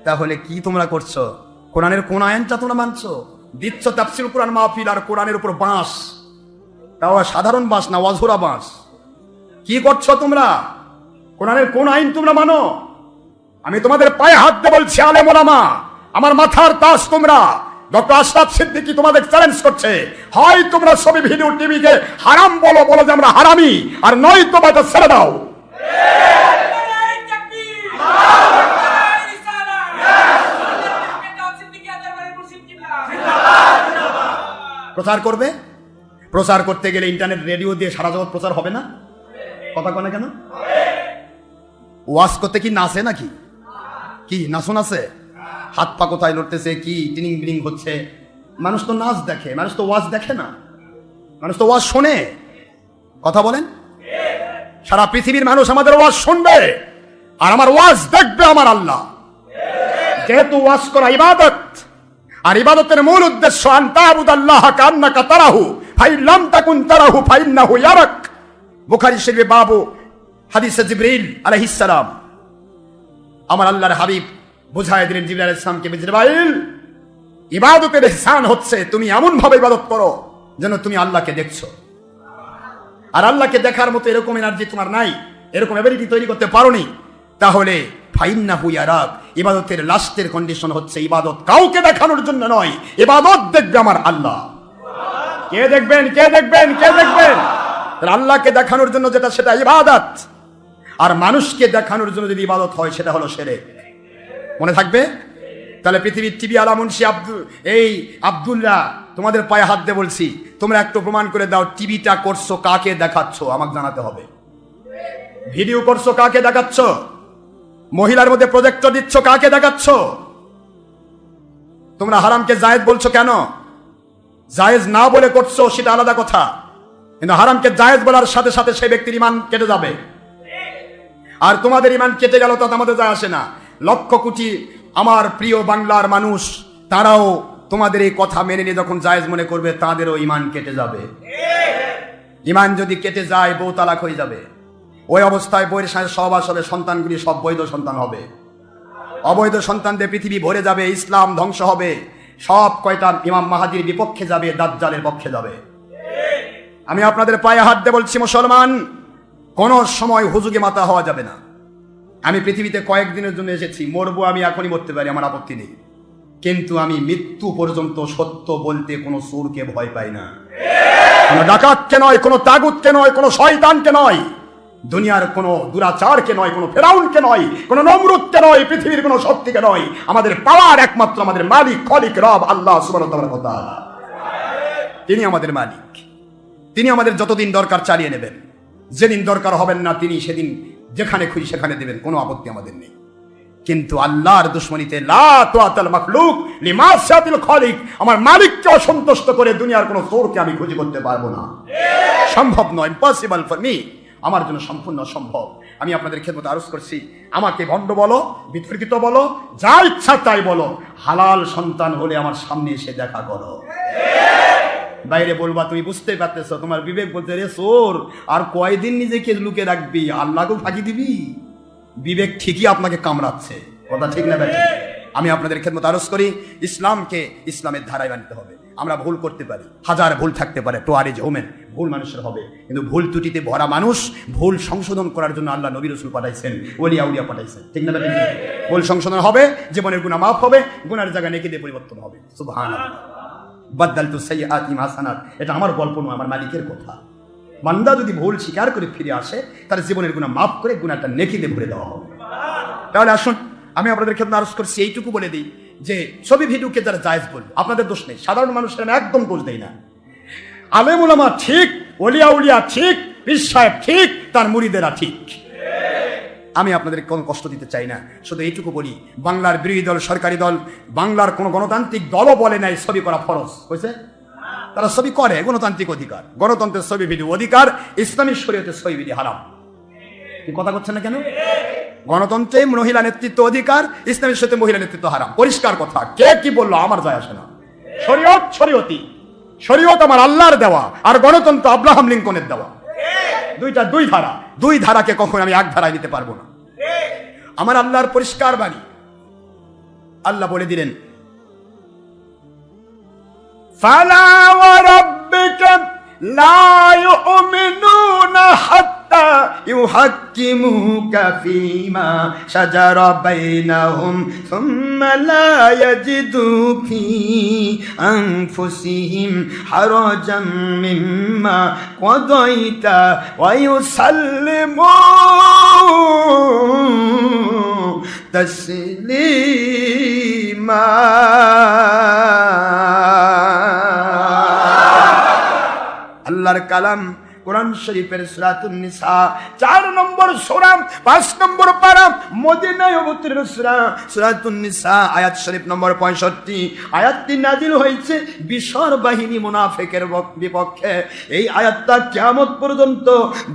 তাহলে কি তোমরা করছো? কোরআনের কোন আইনটা তোমরা মানছো? দিচ্ছ তাফসীর কোরআন মাহফিল, আর কোরআনের উপর বাঁশ, তাও সাধারণ বাঁশ না, ওয়াজুরা বাঁশ। কি করছো তোমরা? কোরআনের কোন আইন তোমরা মানো? আমি তোমাদের পায়ে হাত দিয়ে বলছি, আলেম ওলামা, আমার মাথার তাজ তোমরা, ডক্টর আশরাফ সিদ্দিকী তোমাদের চ্যালেঞ্জ করছে, হয় তোমরা ছবি ভিডিও টিভিকে হারাম বলো যে আমরা হারামি, আর নয় তোমরা এটা ছেড়ে দাও। প্রচার করতে গেলে ইন্টারনেট রেডিও দিয়ে সারা জগৎ প্রচার হবে না? কথা কয় না কেন? ওয়াজ করতে কি নাচে নাকি? কি নাচন আছে? হাত পা কোথায় লড়তেছে, কি টিনিং বিনিং হচ্ছে? মানুষ তো নাচ দেখে, মানুষ তো ওয়াজ দেখে না, মানুষ তো ওয়াজ শোনে। কথা বলেন? সারা পৃথিবীর মানুষ আমাদের ওয়াজ শুনবে, আর আমার ওয়াজ দেখবে আমার আল্লাহ। যেহেতু ওয়াজ করা ইবাদত, আর ইবাদতের মূল উদ্দেশ্য আনতাবুদাল্লাহ কান্নাকা তারাহু ফাইন লাম তাকুন তারাহু ফাইন্নাহু ইয়ারাক। বুখারী শরীফে বাবু হাদিসে জিবরিল আলাইহিস সালাম, আমার আল্লাহর হাবিব বুঝায় দিলেন জিবরিল আলাইহিস সালামকে, জিবরাইল, ইবাদতের ইহসান হচ্ছে তুমি এমন ভাবে ইবাদত করো যেন তুমি আল্লাহকে দেখছো। আর আল্লাহকে দেখার মতো এরকম এনার্জি তোমার নাই, এরকম এবিলিটি তৈরি করতে পারোনি, তাহলে ফাইন্নাহু ইয়ারাক। ইবাদতের লাস্টের কন্ডিশন হচ্ছে ইবাদত কাউকে দেখানোর জন্য নয়, ইবাদত দেখবে আমার আল্লাহ। কে দেখবেন? আল্লাহকে দেখানোর জন্য যেটা, সেটা ইবাদত। আর মানুষকে দেখানোর জন্য যদি ইবাদত হয়, সেটা হলো শিরক। মনে থাকবে? তাহলে পৃথিবীর টিভি আলা মুন্সি আব্দুল্লাহ, তোমাদের পায়ে হাত দিয়ে বলছি, তোমরা একটু প্রমাণ করে দাও, টিভিটা করছো কাকে দেখাচ্ছ? আমাকে জানাতে হবে। ভিডিও করছো কাকে দেখাচ্ছ? মহিলার মধ্যে প্রজেক্টর দিচ্ছ কাকে দেখাচ্ছ? তোমরা হারামকে জায়েজ বলছো কেন? জায়েজ না বলে করছো সেটা আলাদা কথা, কিন্তু হারামকে জায়েজ বলার সাথে সাথে সেই ব্যক্তির ঈমান কেটে যাবে। আর তোমাদের ইমান কেটে গেল তাতে আমাদের যায় আসে না। লক্ষ কোটি আমার প্রিয় বাংলার মানুষ, তারাও তোমাদের এই কথা মেনে নিয়ে যখন জায়েজ মনে করবে, তাদেরও ইমান কেটে যাবে। ইমান যদি কেটে যায়, বউ তালাক হয়ে যাবে। ওই অবস্থায় বইয়ের সাথে সহবাস হবে, সন্তানগুলি সব বৈধ সন্তান হবে। অবৈধ সন্তানদের পৃথিবী ভরে যাবে, ইসলাম ধ্বংস হবে, সব কয়টা ইমাম মাহাদির বিপক্ষে যাবে, দাজ্জালের পক্ষে যাবে। আমি আপনাদের পায়ে হাত দিয়ে বলছি, মুসলমান, কোন সময় হুজুগে মাথা হওয়া যাবে না। আমি পৃথিবীতে কয়েকদিনের জন্য এসেছি, মরবো, আমি এখনই মরতে পারি, আমার আপত্তি নেই, কিন্তু আমি মৃত্যু পর্যন্ত সত্য বলতে কোনো সুরকে ভয় পাই না। কোনো ডাকাতকে নয়, কোনো তাগুতকে নয়, কোনো শয়তানকে নয়, দুনিয়ার কোনো দুরাচারকে নয়, কোনো ফেরাউনকে নয়, কোনো নমরুদকে নয়, পৃথিবীর কোনো শক্তিকে নয়। আমাদের পাওয়ার একমাত্র আমাদের মালিক, খলিক, রব আল্লাহ সুবহানাহু ওয়া তাআলা। তিনি আমাদের মালিক, তিনি আমাদের যতদিন দরকার চালিয়ে নেবেন, যেদিন দরকার হবেন না তিনি সেদিন যেখানে খুশি সেখানে দেবেন, কোনো আপত্তি আমাদের নেই। কিন্তু আল্লাহর দুশমনীতে লা তুআতাল মাখলুক লিমাসিয়াতিল খালিক, আমার মালিককে অসন্তুষ্ট করে দুনিয়ার কোনো চোরকে আমি খুঁজে করতে পারবো না, সম্ভব নয়, ইম্পসিবল ফর মি, আমার জন্য সম্পূর্ণ সম্ভব। আমি আপনাদের খেদমতে আরজ করছি, আমাকে ভণ্ড বলো, বিতর্কিত বলো, যা ইচ্ছা তাই বলো, হালাল সন্তান হলে আমার সামনে এসে দেখা করো। বাইরে বলবা তুমি বুঝতে পারতেছো, তোমার বিবেক বলতে রে চোর, আর কয়দিন নিজেকে লুকে রাখবি, আল্লাহকেও ফাঁকি দিবি। বিবেক ঠিকই আপনাকে কামড়াচ্ছে, কথা ঠিক না বেঠিক? আমি আপনাদের খেদমত আরজ করি, ইসলামকে ইসলামের ধারায় আনতে হবে। আমরা ভুল করতে পারি, হাজার ভুল থাকতে পারে, টোয়ারিজ হোমেন, ভুল মানুষের হবে, কিন্তু ভুল ত্রুটিতে ভরা মানুষ, ভুল সংশোধন করার জন্য আল্লাহ নবী রাসূল পাঠাইছেন, ওলি আউলিয়া পাঠাইছেন, ঠিক না বেঠিক? ভুল সংশোধন হবে, জীবনের গুনাহ মাফ হবে, গুনাহের জায়গা নেকি দিয়ে পরিবর্তন হবে। সুবহানাল্লাহ। বাদদালতু সাইয়্যাতি হাসানাত, এটা আমার গল্প নয়, আমার মালিকের কথা। বান্দা যদি ভুল স্বীকার করে ফিরে আসে, তার জীবনের গুনাহ মাফ করে গুনাহটা নেকি দিয়ে ভরে দেওয়া হবে। তাহলে আসুন, আমি আপনাদের ক্ষেত্রে আরজ করছি, এইটুকু বলে দিই যে ছবি ভিডিওকে যারা জায়েজ বলবে, আপনাদের দোষ নেই, সাধারণ মানুষের আমি একদম দোষ দেই না। আলেম উলামা ঠিক, ওলিয়া উলিয়া ঠিক, পীর সাহেব ঠিক, তার মুরিদেরা ঠিক। আমি আপনাদের কোনো কষ্ট দিতে চাই না, শুধু এইটুকু বলি, বাংলার বিরোধী দল, সরকারি দল, বাংলার কোনো গণতান্ত্রিক দলও বলে নাই ছবি করা ফরজ হয়েছে। তারা ছবি করে, গণতান্ত্রিক অধিকার, গণতন্ত্রের ছবি ভিডিও অধিকার, ইসলামী শরীয়তের ছবি ভিডিও হারাম। কি কথা করছেন না কেন? গণতন্ত্রে মহিলা নেতৃত্ব অধিকার, ইসলামের সাথে মহিলা নেতৃত্ব হারাম, পরিষ্কার কথা। কে কি বললো আমার যায় আসে না। শরীয়ত শরীয়তি, শরীয়ত আমার আল্লাহর দেওয়া, আর গণতন্ত্র আব্রাহাম লিঙ্কনের দেওয়া। দুইটা দুই ধারা, দুই ধারাকে কখন আমি এক ধারায় নিতে পারবো না। আমার আল্লাহর পরিষ্কার বাণী, আল্লাহ বলে দিলেন, ফালা ওয়া রাব্বিকা লা ইউমিনুনা হাত্তা ইউহাক্কিমুকা ফীমা শাজারা বাইনাহুম সুম্মা লা ইয়াজিদু ফী আনফুসিহিম হারাজাম মিম্মা কাদাইতা ওয়া ইউসাল্লিমু তাসলিমা। আল্লাহর কালাম কোরআন শরীফের সূরাতুন নিসা 4 নম্বর সূরা 5 নম্বর পারা মদিনায় অবতীর্ণ সূরা সূরাতুন নিসা আয়াত শরীফ নম্বর 65। আয়াতটি নাজিল হয়েছে বিশর বাহিনী মুনাফিকের বিপক্ষে। এই আয়াতটা কিয়ামত পর্যন্ত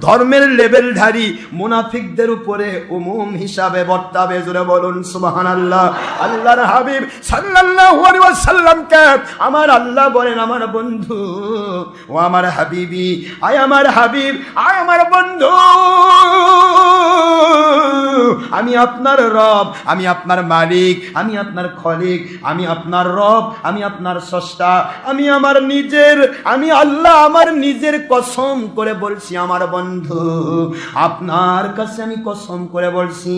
ধর্মের লেভেলধারী মুনাফিকদের উপরে উমুম হিসাবে বর্তাবে। জোরে বলুন সুবহানাল্লাহ। আল্লাহর হাবিব সাল্লাল্লাহু আলাইহি ওয়াসাল্লামকে আমার আল্লাহ বলেন, আমার বন্ধু ও আমার হাবিবি, আয় আমার হাবিব, আয় আমার বন্ধু, আমি আপনার রব, আমি আপনার মালিক, আমি আপনার খলিক, আমি আপনার রব, আমি আপনার স্রষ্টা, আমি আমার নিজের, আমি আল্লাহ আমার নিজের কসম করে বলছি আমার বন্ধু, আপনার কাছে আমি কসম করে বলছি,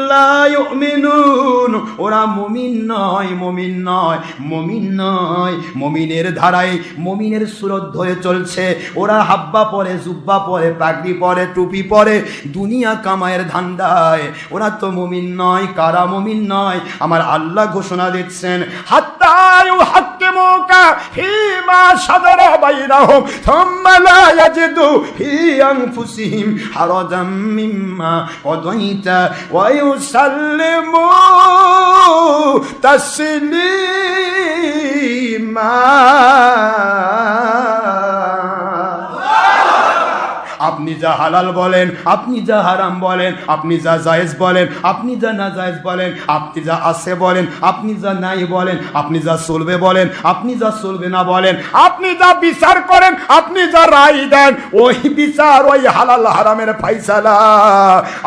লা ইউমিনুন, ওরা মুমিন নয়, মুমিন নয়, মুমিন নয়, মুমিনের ধারায় মুমিনের সুরত ধরে চলছে। ওরা হাব্বা পরে, জুব্বা পরে, পাগড়ি পরে, টুপি পরে, দুনিয়া কামায়ের ধান্দায়। ওরা তো মুমিন নয়। কারা মুমিন নয়? আমার আল্লাহ ঘোষণা দিচ্ছেন, হাত্তা ইউহাক্কিমুকা ফীমা শাজারা বাইনাহুম সুম্মা লা ইয়াজিদু ফী আনফুসিহিম হারাজাম মিম্মা কাদাইতা ওয়া ইউসাল্লিমু তাসলিমা। আপনি আপনি যা হালাল বলেন, আপনি যা হারাম বলেন, আপনি যা জায়েজ বলেন, আপনি যা না জায়েজ বলেন, আপনি যা আছে বলেন, আপনি যা নাই বলেন, আপনি যা চলবে বলেন, আপনি যা চলবে না বলেন, আপনি যা বিচার করেন, আপনি যা রায় দেন, ওই বিচার, ওই হালাল হারামের ফায়সালা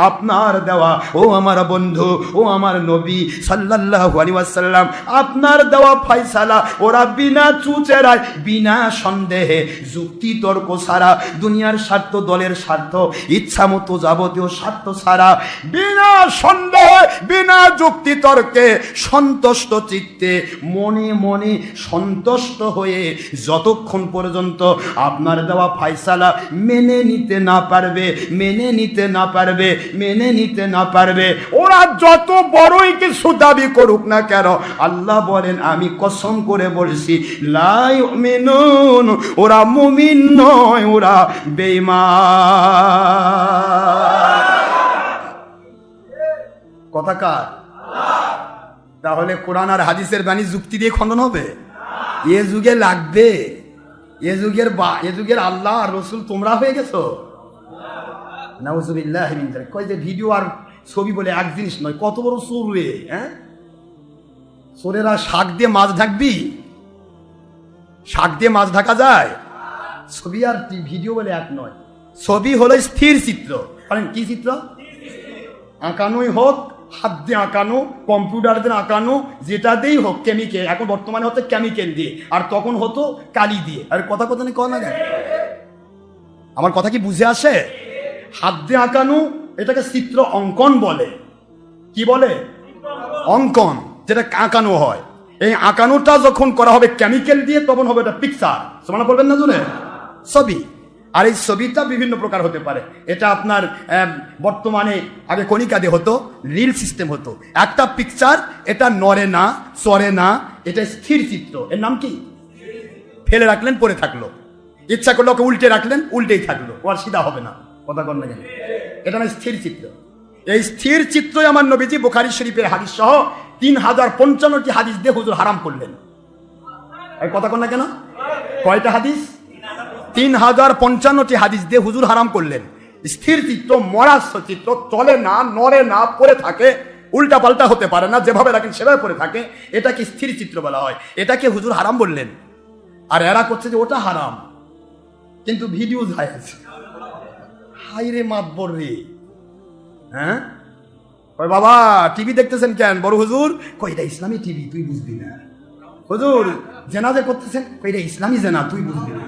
আপনার দেওয়া। ও আমার বন্ধু, ও আমার নবী সাল্লাল্লাহু আলাইহি ওয়াসাল্লাম, আপনার দেওয়া ফায়সালা ওরা বিনা চুচেরায়, বিনা সন্দেহে, যুক্তি তর্ক ছাড়া, দুনিয়ার স্বার্থ, দলের স্বার্থ, ইচ্ছা মতো যাবতীয় স্বার্থ ছাড়া, বিনা সন্দেহে, বিনা যুক্তি তর্কে, সন্তুষ্ট চিত্তে, মনে মনে সন্তুষ্ট হয়ে যতক্ষণ পর্যন্ত আপনার দেওয়া ফায়সালা মেনে নিতে না পারবে, মেনে নিতে না পারবে, মেনে নিতে না পারবে, ওরা যত বড়ই কিছু দাবি করুক না কেন, আল্লাহ বলেন আমি কসম করে বলছি লা ইউমিনুন, ওরা মুমিন নয়, ওরা বেঈমান। কথা কার? তাহলে কোরআন আর হাদিসের বাণী যুক্তি দিয়ে খণ্ডন হবে? এ যুগে লাগবে? এ যুগের আল্লাহ আর রসুল তোমরা হয়ে গেছো? নাউজুবিল্লাহ মিন যালিক। কয় যে ভিডিও আর ছবি বলে এক জিনিস নয়, কত বড় চোর রে! হ্যাঁ, চোরেরা শাক দিয়ে মাছ ঢাকবি? শাক দিয়ে মাছ ঢাকা যায়? ছবি আর ভিডিও বলে এক নয়। ছবি হলো স্থির চিত্র। কারণ কি চিত্র? আঁকানোই হোক, হাত দিয়ে আঁকানো, কম্পিউটার দিয়ে আঁকানো, যেটাতেই হোক, কেমিক্যাল, এখন বর্তমানে হচ্ছে কেমিক্যাল দিয়ে, আর তখন হতো কালি দিয়ে। আর কথা নেই, কয় না? আমার কথা কি বুঝে আসে? হাত দিয়ে আঁকানো, এটাকে চিত্র অঙ্কন বলে। কি বলে? অঙ্কন, যেটা আঁকানো হয়। এই আঁকানোটা যখন করা হবে কেমিক্যাল দিয়ে, তখন হবে এটা পিকচার। সমানা বলবেন না জন্য? ছবি। আর এই ছবিটা বিভিন্ন প্রকার হতে পারে। এটা আপনার বর্তমানে, আগে কণিকা দিয়ে হতো, রিল সিস্টেম হতো। একটা পিকচার, এটা নড়ে না, চড়ে না, এটা স্থির চিত্র। এর নাম কি? ফেলে রাখলেন, পড়ে থাকলো। ইচ্ছা করলে ওকে উল্টে রাখলেন, উল্টেই থাকলো, ও আর সিধা হবে না। কথা কর না কেন? এটা না স্থির চিত্র। এই স্থির চিত্রই আমার নবীজি বুখারী শরীফের হাদিস সহ 3055টি হাদিস দিয়ে হুজুর হারাম করলেন। এই কথা কর না কেন? কয়টা হাদিস? 3055টি হাদিস দিয়ে হুজুর হারাম করলেন। স্থির চিত্র, মরাস্য চিত্র, চলে না, নড়ে না, পড়ে থাকে, উল্টা পাল্টা হতে পারে না, যেভাবে রাখেন সেভাবে পড়ে থাকে, এটাকে স্থির চিত্র বলা হয়। এটাকে হুজুর হারাম বললেন। আর এরা করছে যে ওটা হারাম, কিন্তু ভিডিও জায়েজ। হাই রে মাতবর রে! হ্যাঁ, কই বাবা টিভি দেখতেছেন কেন? বড় হুজুর কই এটা ইসলামী টিভি, তুই বুঝবি না। হুজুর জেনাজে করতেছেন, কই এটা ইসলামী জেনা, তুই বুঝবি না।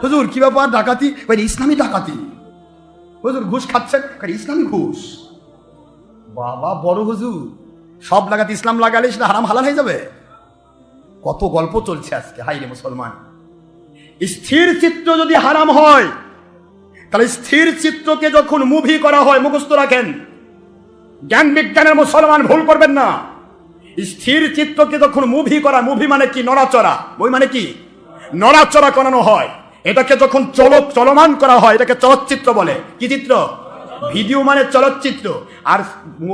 হুজুর কি ব্যাপার, ডাকাতি, কই ইসলামী ডাকাতি। হুজুর ঘুষ খাচ্ছেন, কই ইসলামী ঘুষ। বাবা বড় হুজুর, সব লাগাতে ইসলাম লাগালে সেটা হারাম হালাল হয়ে যাবে? কত গল্প চলছে আজকে। হাই রে মুসলমান, স্থির চিত্র যদি হারাম হয়, তাহলে স্থির চিত্রকে যখন মুভি করা হয়, মুখস্থ রাখেন, জ্ঞান বিজ্ঞানের মুসলমান ভুল করবেন না। স্থির চিত্রকে যখন মুভি করা, মুভি মানে কি? নড়াচড়া। বই মানে কি? নড়াচড়া করানো হয়। এটাকে যখন চলমান করা হয়, এটাকে চলচ্চিত্র বলে। কি চিত্র? ভিডিও মানে চলচ্চিত্র। আর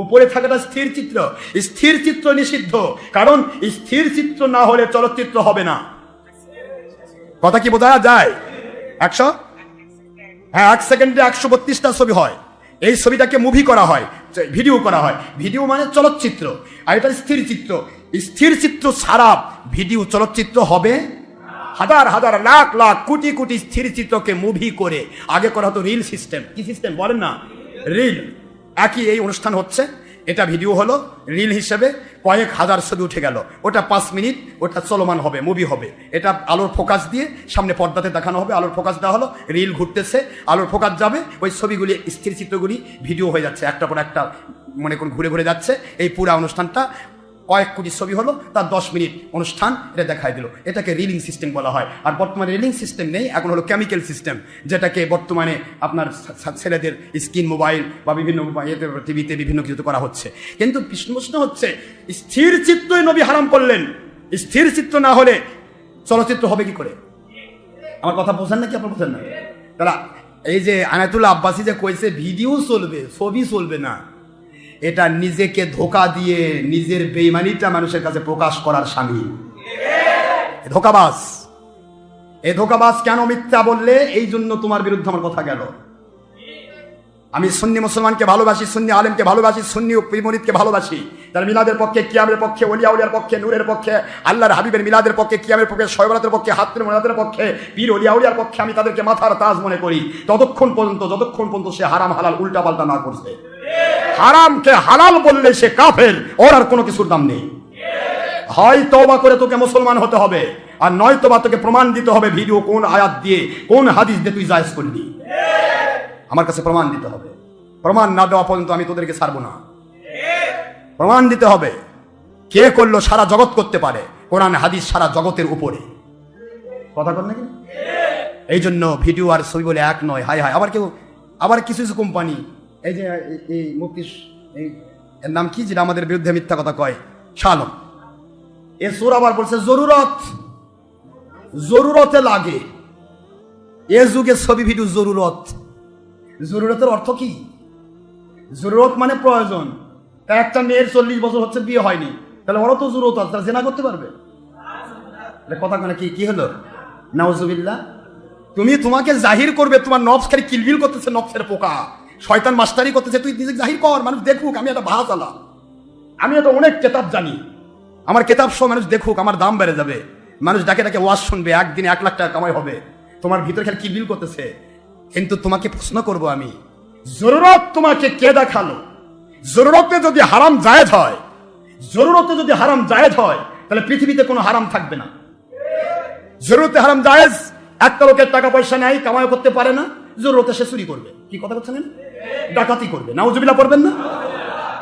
উপরে থাকাটা স্থির চিত্র। স্থির চিত্র নিষিদ্ধ, কারণ স্থির চিত্র না হলে চলচ্চিত্র হবে না। কথা কি বোঝা যায়? 1 সেকেন্ডে 132টা ছবি হয়। এই ছবিটাকে মুভি করা হয়, ভিডিও করা হয়। ভিডিও মানে চলচ্চিত্র, আর এটা স্থির চিত্র। স্থির চিত্র ছাড়া ভিডিও চলচ্চিত্র হবে? হাজার হাজার লাখ লাখ কোটি কোটি স্থির চিত্রকে মুভি করে, আগে করা হতো রিল সিস্টেম। কি সিস্টেম বলেন না? রিল। একই এই অনুষ্ঠান হচ্ছে, এটা ভিডিও হলো, রিল হিসেবে কয়েক হাজার ছবি উঠে গেল, ওটা 5 মিনিট, ওটা চলমান হবে, মুভি হবে। এটা আলোর ফোকাস দিয়ে সামনে পর্দাতে দেখানো হবে, আলোর ফোকাস দেওয়া হলো, রিল ঘুরতেছে, আলোর ফোকাস যাবে, ওই ছবিগুলি, স্থির চিত্রগুলি ভিডিও হয়ে যাচ্ছে, একটা পর একটা মনে করুন ঘুরে ঘুরে যাচ্ছে। এই পুরো অনুষ্ঠানটা কয়েক কোটি ছবি হলো, তার 10 মিনিট অনুষ্ঠান, এটা দেখাই দিল। এটাকে রিলিং সিস্টেম বলা হয়। আর বর্তমানে রিলিং সিস্টেম নেই, এখন হলো কেমিক্যাল সিস্টেম, যেটাকে বর্তমানে আপনার ছেলেদের স্ক্রিন, মোবাইল বা বিভিন্ন টিভিতে বিভিন্ন কিছু করা হচ্ছে। কিন্তু প্রশ্ন হচ্ছে, স্থির চিত্রই নবী হারাম করলেন, স্থির চিত্র না হলে চলচ্চিত্র হবে কি করে? আমার কথা বোঝেন নাকি? আপনার বোঝেন না? তারা এই যে আনাতুল্লাহ আব্বাসী যে কইছে ভিডিও চলবে, ছবি চলবে না, এটা নিজেকে ধোকা দিয়ে নিজের বেঈমানিটা মানুষের কাছে প্রকাশ করার শামিল। ধোকাবাজ। এই ধোকাবাজ কেন মিথ্যা বললে? এই জন্য তোমার বিরুদ্ধে আমার কথা গেল। আমি সুন্নি মুসলমানকে ভালোবাসি, সুন্নি আলেমকে ভালোবাসি, সুন্নি মরিদকে ভালোবাসি। তার মিলাদের পক্ষে, কিয়ামের পক্ষে, ওলিয়া উলিয়ার পক্ষে, নূরের পক্ষে, আল্লাহর হাবিবের মিলাদের পক্ষে, কিয়ামের পক্ষে, শয়বরাতের পক্ষে, হাতের মোনাদের পক্ষে, পীর ওলিয়া উলিয়ার পক্ষে আমি তাদেরকে মাথার তাজ মনে করি, যতক্ষণ পর্যন্ত সে হারাম হালাল উল্টা পাল্টা না করছে। হারামকে হালাল বললে সে কাফের, ওর আর কোনো কিছুর দাম নেই। হয় তওবা করে তোকে মুসলমান হতে হবে, আর নয়তো বা তোকে প্রমাণ দিতে হবে ভিডিও কোন আয়াত দিয়ে, কোন হাদিস দিয়ে তুই জায়েজ করলি। আমার কাছে প্রমাণ দিতে হবে। প্রমাণ না দেওয়া পর্যন্ত আমি তোদেরকে ছাড়বো না। প্রমাণ দিতে হবে। কে করলো সারা জগৎ করতে পারে, কোরআন হাদিস সারা জগতের উপরে। কথা কর নাকি? এই জন্য ভিডিও আর ছবি বলে এক নয়। হায় হায়, আবার কিছু কিছু কোম্পানি, এই যে এই মুফতি, এর নাম কি, যেটা আমাদের বিরুদ্ধে মিথ্যা কথা কয়, শালম, এ সুর আবার বলছে জরুরতে লাগে। এ যুগে ছবি ভিডিও জরুরতের অর্থ কি? জরুরত মানে প্রয়োজন। তা একটা মেয়ের 40 বছর হচ্ছে, বিয়ে হয়নি, তাহলে ওরা তো জরুরত আছে, তারা জেনা করতে পারবে? কথা মানে কি হলো? নাউজুবিল্লাহ। তোমাকে জাহির করবে, তোমার নফস খালি কিলবিল করতেছে, নফসের পোকা, শয়তান মাস্টারি করতেছে, তুই নিজে জাহির কর, মানুষ দেখুক আমি একটা ভাষা চালা, আমি একটা অনেক কেতাব জানি, আমার কেতাব সহ মানুষ দেখুক, আমার দাম বেড়ে যাবে, মানুষ ডাকে ওয়াজ শুনবে, একদিন 1 লাখ টাকা কামাই হবে। তোমার ভিতরে খালি কিলবিল করতেছে। কিন্তু তোমাকে প্রশ্ন করব আমি, জরুরত তোমাকে কে দেখালো? জরুরতে যদি হারাম জায়েজ হয়, তাহলে পৃথিবীতে কোনো হারাম থাকবে না। জরুরতে হারাম জায়েজ। একটা লোকের টাকা পয়সা নাই, কামাই করতে পারে না, জরুরতে সে চুরি করবে। কি কথা বলছেন? ডাকাতি করবে। নাউজুবিল্লাহ পড়বেন না?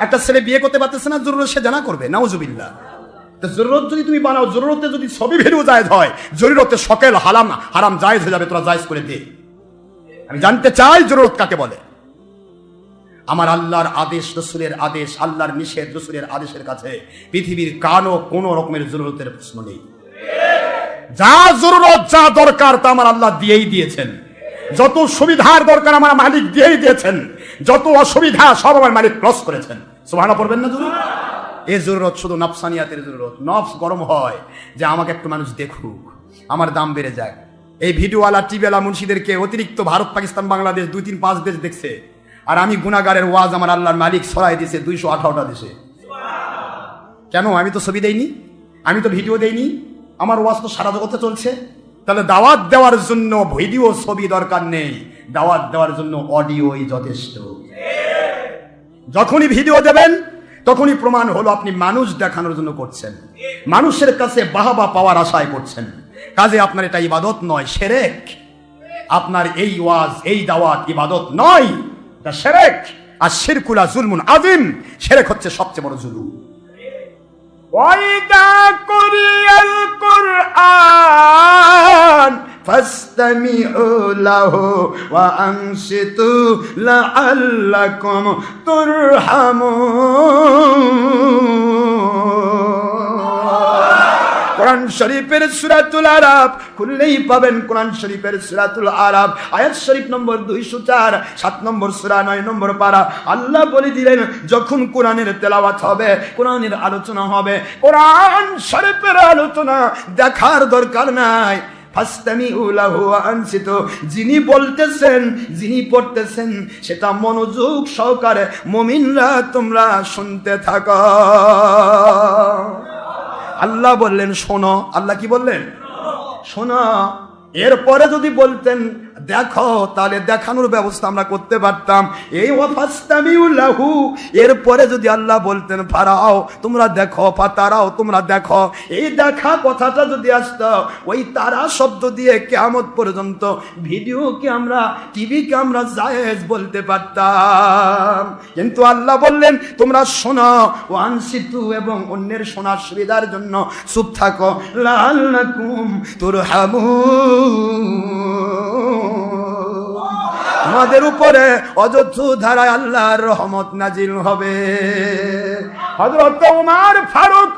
একটা ছেলে বিয়ে করতে পারতেছে না, জরুরত সে জানা করবে। নাউজুবিল্লাহ। জরুরত যদি তুমি বানাও, জরুরতে যদি সবই ভিডিও জায়েজ হয়, জরুরতে সকল হারাম জায়েজ হয়ে যাবে, তোরা জায়েজ করে দে। আমি জানতে চাই জরুরত কাকে বলে। আমার আল্লাহর আদেশ, রসুলের আদেশ, আল্লাহর নিষেধ, রসুলের আদেশের কাছে পৃথিবীর কানো কোনো রকমের জরুরতের প্রশ্ন নেই। যা জরুরত, যা দরকার তা আমার আল্লাহ দিয়েই দিয়েছেন। যত সুবিধার দরকার আমার মালিক দিয়েই দিয়েছেন, যত অসুবিধা সব আমার মালিক ক্রস করেছেন। সুবহানাল্লাহ পড়বেন না? এই জরুরত শুধু নফসানিয়াতের জরুরত। নফস গরম হয় যে আমাকে একটু মানুষ দেখুক, আমার দাম বেড়ে যায়। এই ভিডিওওয়ালা টিভিওয়ালা মুন্সিদেরকে অতিরিক্ত ভারত, পাকিস্তান, বাংলাদেশ 2-3-5 দেশ দেখছে, আর আমি গুনাহগারের ওয়াজ আমার আল্লাহর মালিক ছড়াই দিয়েছে 218টা দেশে। কেন? আমি তো ছবি দেইনি, আমি তো ভিডিও দেইনি, আমার ওয়াজ তো সারা জগতে চলছে। তাহলে দাওয়াত দেওয়ার জন্য ভিডিও ছবি দরকার নেই, দাওয়াত দেওয়ার জন্য অডিওই যথেষ্ট। যখনই ভিডিও দেবেন তখনই প্রমাণ হলো আপনি মানুষ দেখানোর জন্য করছেন, মানুষের কাছে বাহবা পাওয়ার আশায় করছেন। কাজে আপনার এটা ইবাদত নয়, শিরক। আপনার এই ওয়াজ, এই দাওয়াত ইবাদত নয়, এটা শিরক। আর শিরকুল যুলমুন আযীম। শিরক হচ্ছে সবচেয়ে বড় জুলুম। ওয়াইদা কুরিয়াল কুরআন ফাসতামিউ লাহু ওয়া আনসিতু লাআল্লাকুম কোরআন শরীফের সূরাতুল আরাফ খুললেই পাবেন। কোরআন শরীফের সূরাতুল আরাফ আয়াত শরীফ নম্বর 204, 7 নম্বর সূরা, 9 নম্বর পারা। আল্লাহ বলে দিলেন, যখন কোরআনের তেলাওয়াত হবে, কোরআনের আলোচনা হবে, কোরআন শরীফের আলোচনা দেখার দরকার নাই। ফাসতামিউ লাহু ওয়া আনসিতু, যিনি বলতেছেন, যিনি পড়তেছেন, সেটা মনোযোগ সহকারে মুমিনরা তোমরা শুনতে থাকো। আল্লাহ বললেন শোনো। আল্লাহ কি বললেন? শোনো। এরপরে যদি বলতেন দেখো, তাহলে দেখানোর ব্যবস্থা আমরা করতে পারতাম। এই ওয়াফাসতামিউ লাহু, এরপরে যদি আল্লাহ বলতেন ফারাও, তোমরা দেখো, ফাতারাও, তোমরা দেখো, এই দেখা কথাটা যদি আসতো, ওই তারা শব্দ দিয়ে কিয়ামত পর্যন্ত ভিডিওকে আমরা, টিভিকে আমরা জায়েজ বলতে পারতাম। কিন্তু আল্লাহ বললেন তোমরা শোনো, ওয়ানসিতু, এবং অন্যের শোনার সুবিধার জন্য চুপ থাকো, লাআল্লাকুম তুরহামুন, তোমাদের উপরে অযথা ধারায় আল্লাহর রহমত নাজিল হবে। হযরত ওমর ফারুক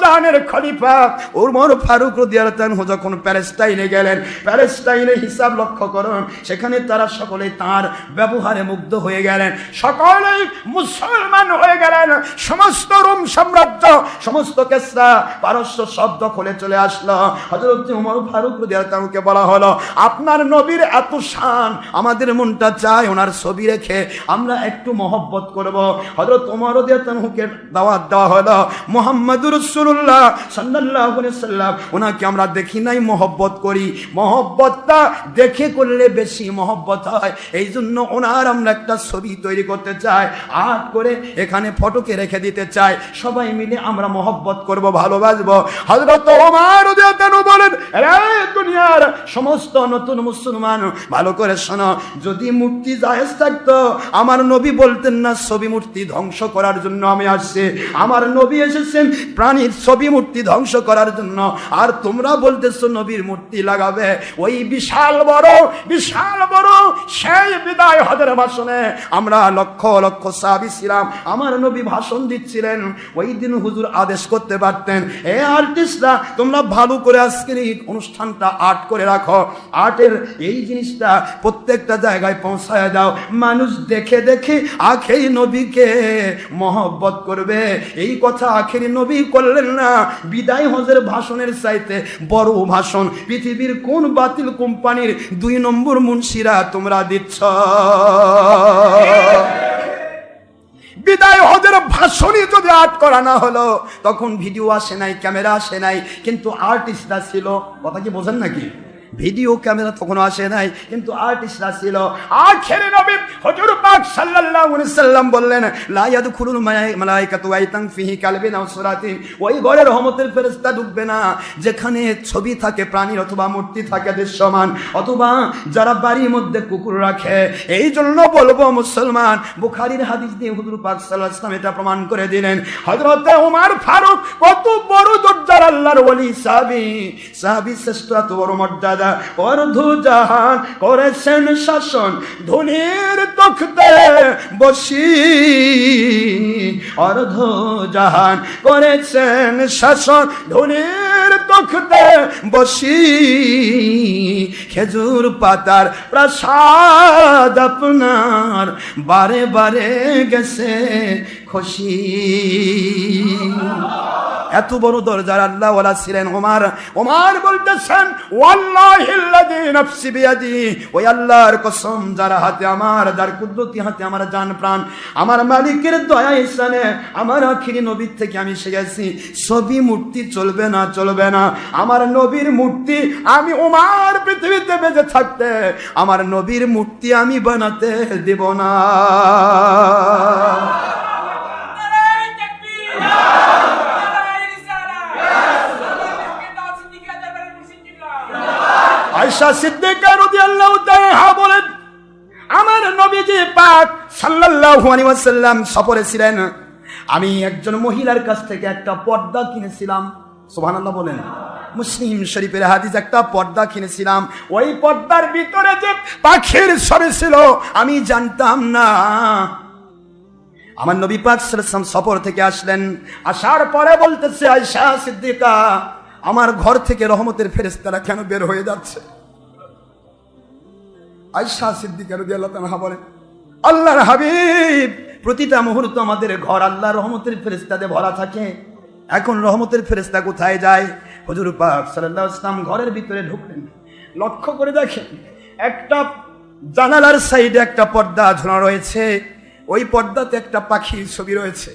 জাহানের খলিফা ওমর ফারুক রাদিয়াল্লাহু আনহু যখন প্যালেস্টাইনে গেলেন, প্যালেস্টাইনে হিসাব লক্ষ্য করুন, সেখানে তারা সকলে তার ব্যবহারে মুগ্ধ হয়ে গেলেন, সকলেই মুসলমান হয়ে গেলেন। সমস্ত রোম সাম্রাজ্য, সমস্ত কিসরা পারস্য সব দখলে চলে আসলো। হযরত ওমর ফারুক রাদিয়াল্লাহু আনহুকে বলা হলো, আপনার নবীর এত শান, আমাদের মনটা চায় ওনার ছবি রেখে আমরা একটু মহব্বত করব। হযরত ওমর রাদিয়াল্লাহু আনহুকে দাওয়াত দেওয়া হলো, মুহাম্মদুর রাসূলুল্লাহ সাল্লাল্লাহু আলাইহি সাল্লাম ওনাকে আমরা দেখি নাই, মহব্বত করি, মহব্বতটা দেখে করলে বেশি মহব্বত হয়, এই জন্য ওনার আমরা একটা ছবি তৈরি করতে চাই, আর্ট করে এখানে ফটোকে রেখে দিতে চাই, সবাই মিলে আমরা মহব্বত করব, ভালোবাসবো। হযরত ওমর রাদিয়াল্লাহু আনহু বলেন, এই দুনিয়ার সমস্ত নতুন মুসলমান ভালো করে শোনো, যদি মূর্তি জায়েজ থাকতো আমার নবী বলতেন না ছবি মূর্তি ধ্বংস করার জন্য আমি আসছি, আমার নবী এসেছেন প্রাণীর ছবি মূর্তি ধ্বংস করার জন্য, আর তোমরা বলতেছো নবীর মূর্তি লাগাবে। ওই বিশাল বড় সেই বিদায় হজের ভাষণে আমরা লক্ষ লক্ষ সাহাবী ছিলাম, আমার নবী ভাষণ দিচ্ছিলেন। ওই দিন হুজুর আদেশ করতে পারতেন, এ আর্টিস্টরা তোমরা ভালো করে আজকের এই অনুষ্ঠানটা আর্ট করে রাখো, আর্টের এই জিনিসটা প্রত্যেকটা জায়গায় পৌঁছায় দাও, মানুষ দেখে দেখে আখেরি নবীকে মহব্বত করবে। এই কথা আখেরি নবী করলেন না, বিদায় হজের ভাষণের চাইতে বড় ভাষণ পৃথিবীর কোন বাতিল কোম্পানির 2 নম্বর মুন্সিরা তোমরা দিচ্ছ? বিদায় হজের ভাষণই যদি আর্ট করা না হলো, তখন ভিডিও আসে নাই, ক্যামেরা আসে নাই, কিন্তু আর্টিস্টরা ছিল। কথা কি বোঝেন নাকি? ভিডিও ক্যামেরা তখন আসে নাই, কিন্তু আর্টিস্টরা ছিল। আখেরি নবী হুজুর পাক সাল্লাল্লাহু আলাইহি সাল্লাম বললেন, লা ইয়াদখুলুল মালায়েকাতু বাইতান ফিহি কালবিন আও সূরাতিন, ওই ঘরে রহমতের ফেরেশতা ঢুকবে না যেখানে ছবি থাকে প্রাণীর, অথবা মূর্তি থাকে দৃশ্যমান, অথবা যারা বাড়ির মধ্যে কুকুর রাখে। এই জন্য বলবো মুসলমান, বুখারীর হাদিস দিয়ে হুজুর পাক সাল্লাল্লাহু আলাইহি সাল্লাম এটা প্রমাণ করে দিলেন। হযরত ওমর ফারুক কত বড় দরজার আল্লাহর ওলি সাহাবী শ্রেষ্ঠ, এত বড় মর্যাদা, অর্ধ জাহান করেছেন শাসন ধনির তখতে বসি, অর্ধ জাহান করেছেন শাসন ধনির তখতে বসি, খেজুর পাতার প্রাসাদ আপনার বারে বারে গেছে খুশি। এত বড় দরজার আল্লাহ ওয়ালা ছিলেন ওমর। ওমর বলতেছেন, ওয়াল্লাহিল্লাযী নাফসি বিয়াদি, ওই আল্লাহর কসম যার হাতে আমার, যার কুদরতি হাতে আমার জান প্রাণ, আমার মালিকের দয়া ইহসানে আমার আখিরি নবীর থেকে আমি শিখেছি, ছবি মূর্তি চলবে না, চলবে না। আমার নবীর মূর্তি আমি ওমর পৃথিবীতে বেঁচে থাকতে আমার নবীর মূর্তি আমি বানাতে দেব না। আয়েশা সিদ্দিকা রাদিয়াল্লাহু তাআলা বলেন, আমার নবীজি পাক সাল্লাল্লাহু আলাইহি ওয়াসাল্লাম সফরে ছিলেন, আমি একজন মহিলার কাছ থেকে একটা পর্দা কিনেছিলাম। সুবহানাল্লাহ বলেন। মুসলিম শরীফের হাদিস, একটা পর্দা কিনেছিলাম, ওই পর্দার ভিতরে যে পাখির ছবি ছিল আমি জানতাম না। আমার নবী পাক সাল্লাল্লাহু আলাইহি ওয়াসাল্লাম সফর থেকে আসলেন, আসার পরে বলতেছে, আয়েশা সিদ্দিকা আমার ঘর থেকে রহমতের ফেরেশতারা কেন বের হয়ে যাচ্ছে? আয়েশা সিদ্দিকা রাদিয়াল্লাহু তাআলা বলেন, আল্লাহর হাবিব, প্রতিটা মুহূর্ত আমাদের ঘর আল্লাহর রহমতের ফেরেশতাতে ভরা থাকে, এখন রহমতের ফেরেশতা কোথায় যায়? হুজুর পাক সাল্লাল্লাহু আলাইহি ওয়াসাল্লাম ঘরের ভিতরে ঢুকলেন, লক্ষ্য করে দেখেন একটা জানালার সাইডে একটা পর্দা ঝোলানো রয়েছে, ওই পর্দাতে একটা পাখির ছবি রয়েছে।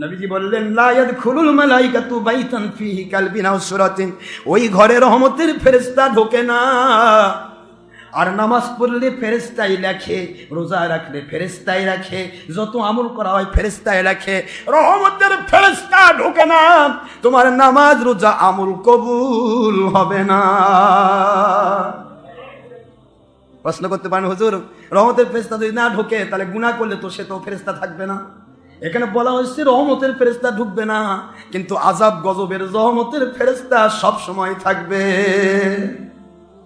নবীজি বললেন, লা ইয়াদখুলুল মালায়েকাতু বাইতান ফিহি কালবিন আও সূরাতিন, ওই ঘরে রহমতের ফেরেশতা ঢোকে না। আর নামাজ পড়লে ফেরেশতাই লেখে, রোজা রাখলে ফেরেশতাই রাখে, যত আমল করা হয় ফেরেশতাই রাখে, রহমতের ফেরেশতা ঢোকে না, তোমার নামাজ রোজা আমল কবুল হবে না। প্রশ্ন করতে পারেন, হুজুর রহমতের ফেরেশতা যদি না ঢোকে তাহলে গুনাহ করলে তো সে তো ফেরেশতা থাকবে না। এখানে বলা হচ্ছে রহমতের ফেরেশতা ঢুকবে না, কিন্তু আযাব গজবের রহমতের ফেরেশতা সব সময় থাকবে।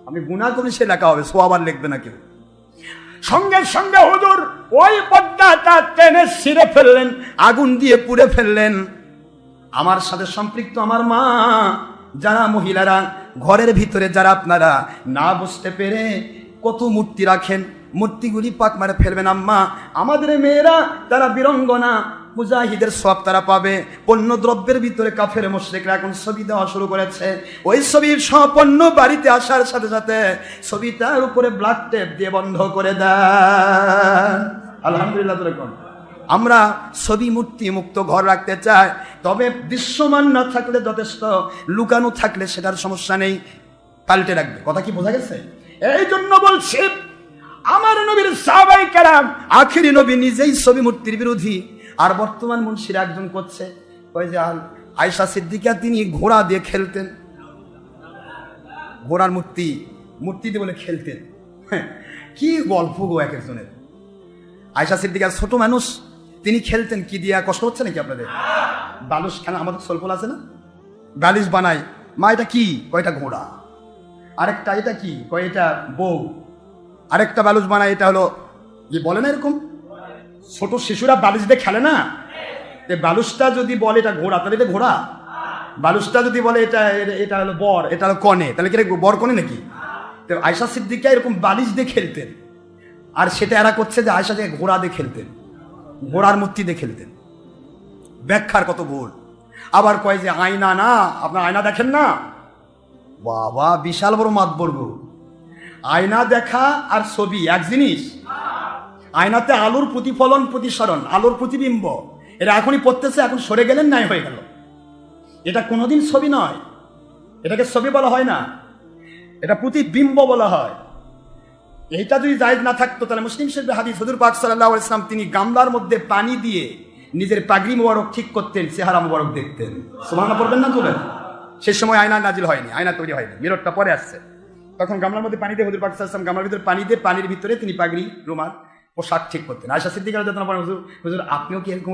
আমি গুনাহ করি সে লেখা হবে, সওয়াব আর লিখবে না কেউ। সঙ্গে সঙ্গে হুজুর ওই পর্দাটা টেনে ছিঁড়ে ফেললেন, আগুন দিয়ে পুড়ে ফেললেন। আমার সাথে সম্পৃক্ত আমার মা, যারা মহিলারা ঘরের ভিতরে, যারা আপনারা না বুঝতে পেরে কত মূর্তি রাখেন, মূর্তিগুলি পাক মারে ফেলবেন। আম্মা, আমাদের মেয়েরা তারা বীরঙ্গনা, মুজাহিদের সব তারা পাবে। পণ্য দ্রব্যের ভিতরে কাফের মুশরিকরা এখন ছবি দেওয়া শুরু করেছে। ওই ছবির সম্পন্ন বাড়িতে আসার সাথে সাথে ছবিটার উপরে ব্ল্যাক টেপ দিয়ে বন্ধ করে দেন। আলহামদুলিল্লাহ। আমরা ছবি মূর্তি মুক্ত ঘর রাখতে চাই, তবে দৃশ্যমান না থাকলে যথেষ্ট, লুকানো থাকলে সেটার সমস্যা নেই, পাল্টে রাখবে। কথা কি বোঝা গেছে? এই জন্য বলছি, আমার নবীর সাহাবায়ে কেরাম, আখিরি নবী নিজেই ছবি মূর্তির বিরোধী। আর বর্তমান মুন্সিরা একজন করছে, ওই যে আয়েশা সিদ্দিকা, তিনি ঘোড়া দিয়ে খেলতেন, ঘোড়ার মূর্তি দিয়ে বলে খেলতেন। কি গল্প গো এক একজনের। আয়েশা সিদ্দিকা ছোট মানুষ, তিনি খেলতেন কি দিয়া? কষ্ট হচ্ছে নাকি আপনাদের? বালুস কেন, আমাদের সোলফল আছে না, বালিশ বানায়। মা এটা কি? কয়টা ঘোড়া। আরেকটা এটা কি? কয় এটা বউ। আরেকটা বালুস বানায়, এটা হলো কি বলে না, এরকম ছোট শিশুরা বালিশ দিয়ে খেলে না? বালুসটা যদি বলে এটা ঘোড়া, তাহলে এটা ঘোড়া। বালুসটা যদি বলে এটা হলো বর, এটা হলো কনে, তাহলে কি বর কনে নাকি? তো আয়েশা সিদ্দিকা এরকম বালিশ দিয়ে খেলতেন, আর সেটা এরা করছে যে আয়েশা থেকে ঘোড়া দিয়ে খেলতেন, ঘোড়ার মূর্তি দিয়ে খেলতেন। ব্যাখ্যার কত ভুল। আবার কয় যে আয়না না, আপনার আয়না দেখেন না? বাবা, বিশাল বড় মাতবর গো। আয়না দেখা আর ছবি এক জিনিস। আয়নাতে আলোর প্রতিফলন, প্রতিসরণ, আলোর প্রতিবিম্ব, এটা এখনই পড়তেছে, এখন সরে গেলেন নাই হয়ে গেল। এটা কোনোদিন ছবি নয়, এটাকে ছবি বলা হয় না, এটা প্রতিবিম্ব বলা হয়। এইটা যদি জায়েজ না থাকতো, তাহলে মুসলিম শরীফের হাদিস, হুজুর পাক সাল্লাল্লাহু আলাইহি ওয়াসাল্লাম তিনি গামলার মধ্যে পানি দিয়ে নিজের পাগড়ি মোবারক ঠিক করতেন, চেহারা মোবারক দেখতেন। সুবহানাল্লাহ পড়বেন না বলেন? সে সময় আয়না নাজিল হয়নি, আয়না তৈরি হয়নি, মিররটা পরে আসছে। তখন গামলার মধ্যে পানি দিয়ে হুজুর পাক সাল্লাল্লাহু আলাইহি ওয়াসাল্লাম গামলার ভিতরে পানি দিয়ে, পানির ভিতরে তিনি পাগড়ি, রুমাল, পোশাক ঠিক করতেন। আয়েশা সিদ্দিকা রাদিয়াল্লাহু আনহা বলেন, হুজুর আপনিও কি এরকম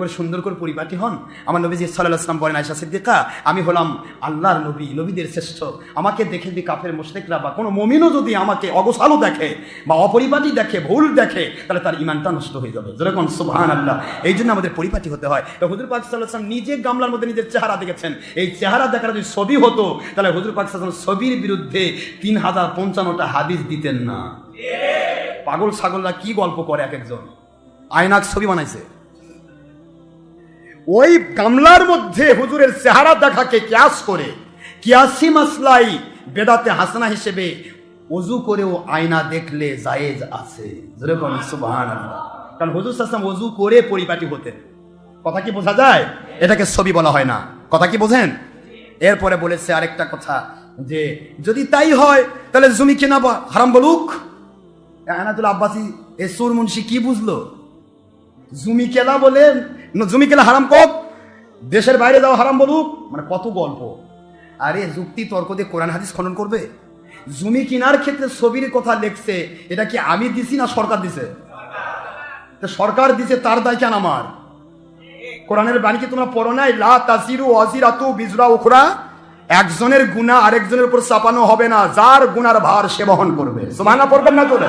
করে সুন্দর করে পরিপাটি হন? আমার নবীজি সাল্লাল্লাহু আলাইহি ওয়াসাল্লাম বলেন, আয়েশা সিদ্দিকা, আমি হলাম আল্লাহর নবী, নবীদের শ্রেষ্ঠ। আমাকে দেখে যদি কাফের মুশরিকরা বা কোনো মুমিনও যদি আমাকে অগোছালো দেখে বা অপরিপাটি দেখে, ভুল দেখে, তাহলে তার ঈমানটা নষ্ট হয়ে যাবে। যেরকম সুবহানাল্লাহ। এই জন্য আমাদের পরিপাটি হতে হয়। তো হুজুর পাক সাল্লাল্লাহু আলাইহি ওয়াসাল্লাম নিজে গামলার মধ্যে নিজের চেহারা দেখেছেন। এই চেহারা দেখার যদি ছবি হতো, তাহলে হুজুর পাক সাল্লাল্লাহু আলাইহি ওয়াসাল্লাম ছবির বিরুদ্ধে 3055টা হাদিস দিতেন না। পাগল ছাগলরা কি গল্প করে এক একজন। আয়নাক ছবি বানাইছে। ওই গামলার মধ্যে হুজুরের চেহারা দেখাকে কিয়াস করে, কিয়াসি মাসলাই বেদাতে হাসানা হিসেবে ওযু করেও আয়না দেখলে জায়েজ আছে। যেরকম সুবহানাল্লাহ। কারণ হুজুর সাল্লাল্লাহু আলাইহি ওয়াসাল্লাম ওযু করে পরিপাটি হতেন। কথা কি বোঝা যায়? এটাকে ছবি বলা হয় না। কথা কি বোঝেন? এরপরে বলেছে আরেকটা কথা, যে যদি তাই হয় তাহলে জমি কেনা হারাম বলুক। আনাতুল আব্বাসী এ সুর মুন্সি কি বুঝলো? জমি কেলা বলে, জমি কেলা হারাম কক, দেশের বাইরে যাওয়া হারাম বলুক, মানে কত গল্প। আরে যুক্তি তর্ক দিয়ে কোরআন হাদিস খনন করবে? জমি কেনার ক্ষেত্রে ছবির কথা লিখছে, এটা কি আমি দিছি না সরকার দিছে? সরকার দিছে, তার দায় কেন আমার? কোরআনের বাণী কি তোমরা পড়ো নাই? লা তাসিরু ওয়াজিরাতু বিজরা উখরা, একজনের গুনাহ আরেকজনের উপর চাপানো হবে না, যার গুনার ভার সে বহন করবে। সুবহানাল্লাহ পড়বেন না তোরে?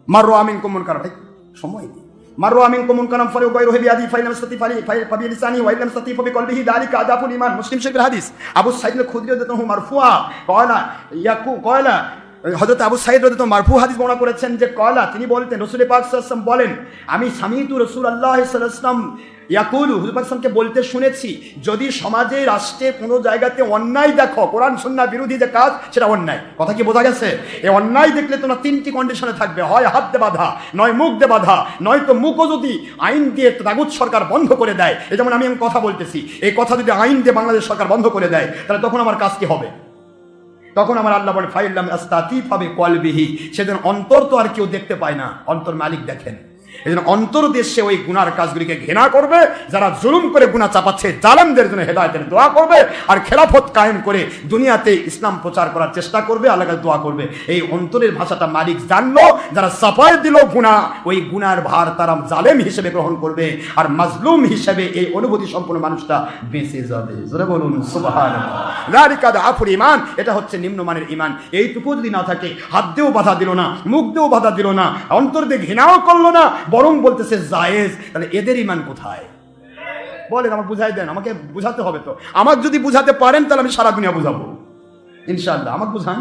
মারু আমিনকুম মুনকার, ভাই সময় নেই। মারু আমিনকুম মুনকারাম ফালি গায়রুহি বিয়াদি ফাইনাম সাতি ফালি লিসানি ওয়া ইলাম সাতি ফাবি কলবিহি যালিকা আদাফুল ঈমান। মুসলিম শরীফের হাদিস। আবু সাঈদ আল-খুদরি রাদিয়াল্লাহু মারফুআ ক্বালা হযরত আবু সাঈদ রাদিয়াল্লাহু মারফু হাদিস বর্ণনা করেছেন যে ক্বালা, তিনি বলতেন, রাসূল পাক সাল্লাল্লাহু আলাইহি ওয়াসাল্লাম বলেন, আমি সামিতু রাসূলুল্লাহ সাল্লাল্লাহু আলাইহি ওয়াসাল্লাম ইয়াকুলু, হুজুর পাক সাল্লাল্লাহু আলাইহি ওয়াসাল্লামকে বলতে শুনেছি, যদি সমাজে, রাষ্ট্রে কোনো জায়গাতে অন্যায় দেখো, কোরআন সুন্নাহ বিরোধী যে কাজ, সেটা অন্যায়। কথা কি বোঝা গেছে? এই অন্যায় দেখলে তোমরা তিনটি কন্ডিশনে থাকবে, হয় হাত দিয়ে বাঁধা, নয় মুখ দিয়ে বাঁধা, নয়তো মুখও যদি আইন দিয়ে তাগুত সরকার বন্ধ করে দেয়। এই যেমন আমি কথা বলতেছি, এই কথা যদি আইন দিয়ে বাংলাদেশ সরকার বন্ধ করে দেয়, তাহলে তখন আমার কাজ কি হবে? তখন আমার আল্লাহ বলে ফাইল্লাম আস্তাতিফ হবে কলবিহি, সেদিন অন্তর তো আর কেউ দেখতে পায় না, অন্তর মালিক দেখেন। এই জন্য অন্তর্দেশে ওই গুনার কাজগুলিকে ঘৃণা করবে, যারা জুলুম করে গুনাহ চাপাচ্ছে জালেমদের জন্য হেদায়েতের দোয়া করবে, আর খেলাফত কায়েম করে দুনিয়াতে ইসলাম প্রচার করার চেষ্টা করবে, আল্লাহর কাছে দোয়া করবে। এই অন্তরের ভাষাটা মালিক জানলো, যারা চাপায় দিল গুনাহ, ওই গুনার ভার তারা জালেম হিসেবে গ্রহণ করবে, আর মাজলুম হিসেবে এই অনুভূতি সম্পন্ন মানুষটা বেঁচে যাবে। জোরে বলুন সুবহানাল্লাহ। যালিকা দাফুল ঈমান, এটা হচ্ছে নিম্নমানের ঈমান। এইটুকু যদি না থাকে, হাত দিয়েও বাধা দিল না, মুখ দিয়েও বাধা দিল না, অন্তর দিয়ে ঘৃণাও করলো না, বরং বলতেছে জায়েজ, তাহলে এদের ঈমান কোথায়? বলেন, আমাকে বুঝাই দেন, আমাকে বুঝাতে হবে তো। আমাকে যদি বুঝাতে পারেন তাহলে আমি সারা দুনিয়া বুঝাবো ইনশাআল্লাহ। আমাকে বুঝান।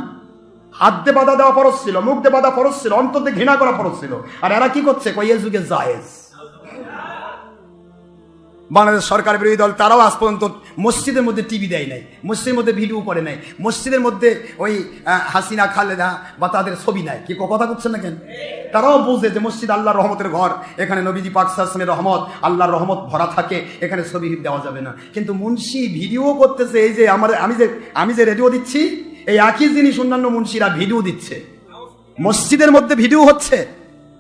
হাত দিয়ে বাধা দেওয়া ফরজ ছিল, মুখ দিয়ে বাধা ফরজ ছিল, অন্তর দিয়ে ঘৃণা করা ফরজ ছিল, আর এরা কি করছে? কই এই যুগে জায়েজ। বাংলাদেশ সরকার বিরোধী দল তারাও আজ পর্যন্ত মসজিদের মধ্যে টিভি দেয় নাই, মসজিদের মধ্যে ভিডিও করে নাই, মসজিদের মধ্যে ওই হাসিনা খালেদা বা তাদের ছবি নাই। কি কথা করছেন না কেন? তারাও বুঝে যে মসজিদ আল্লাহর রহমতের ঘর, এখানে নবীজি পাক সাল্লাল্লাহু আলাইহি ওয়াসাল্লামের রহমত, আল্লাহর রহমত ভরা থাকে, এখানে ছবি দেওয়া যাবে না। কিন্তু মুন্সি ভিডিও করতেছে। এই যে আমি যে রেডিও দিচ্ছি, এই একই জিনিস অন্যান্য মুন্সিরা ভিডিও দিচ্ছে। মসজিদের মধ্যে ভিডিও হচ্ছে,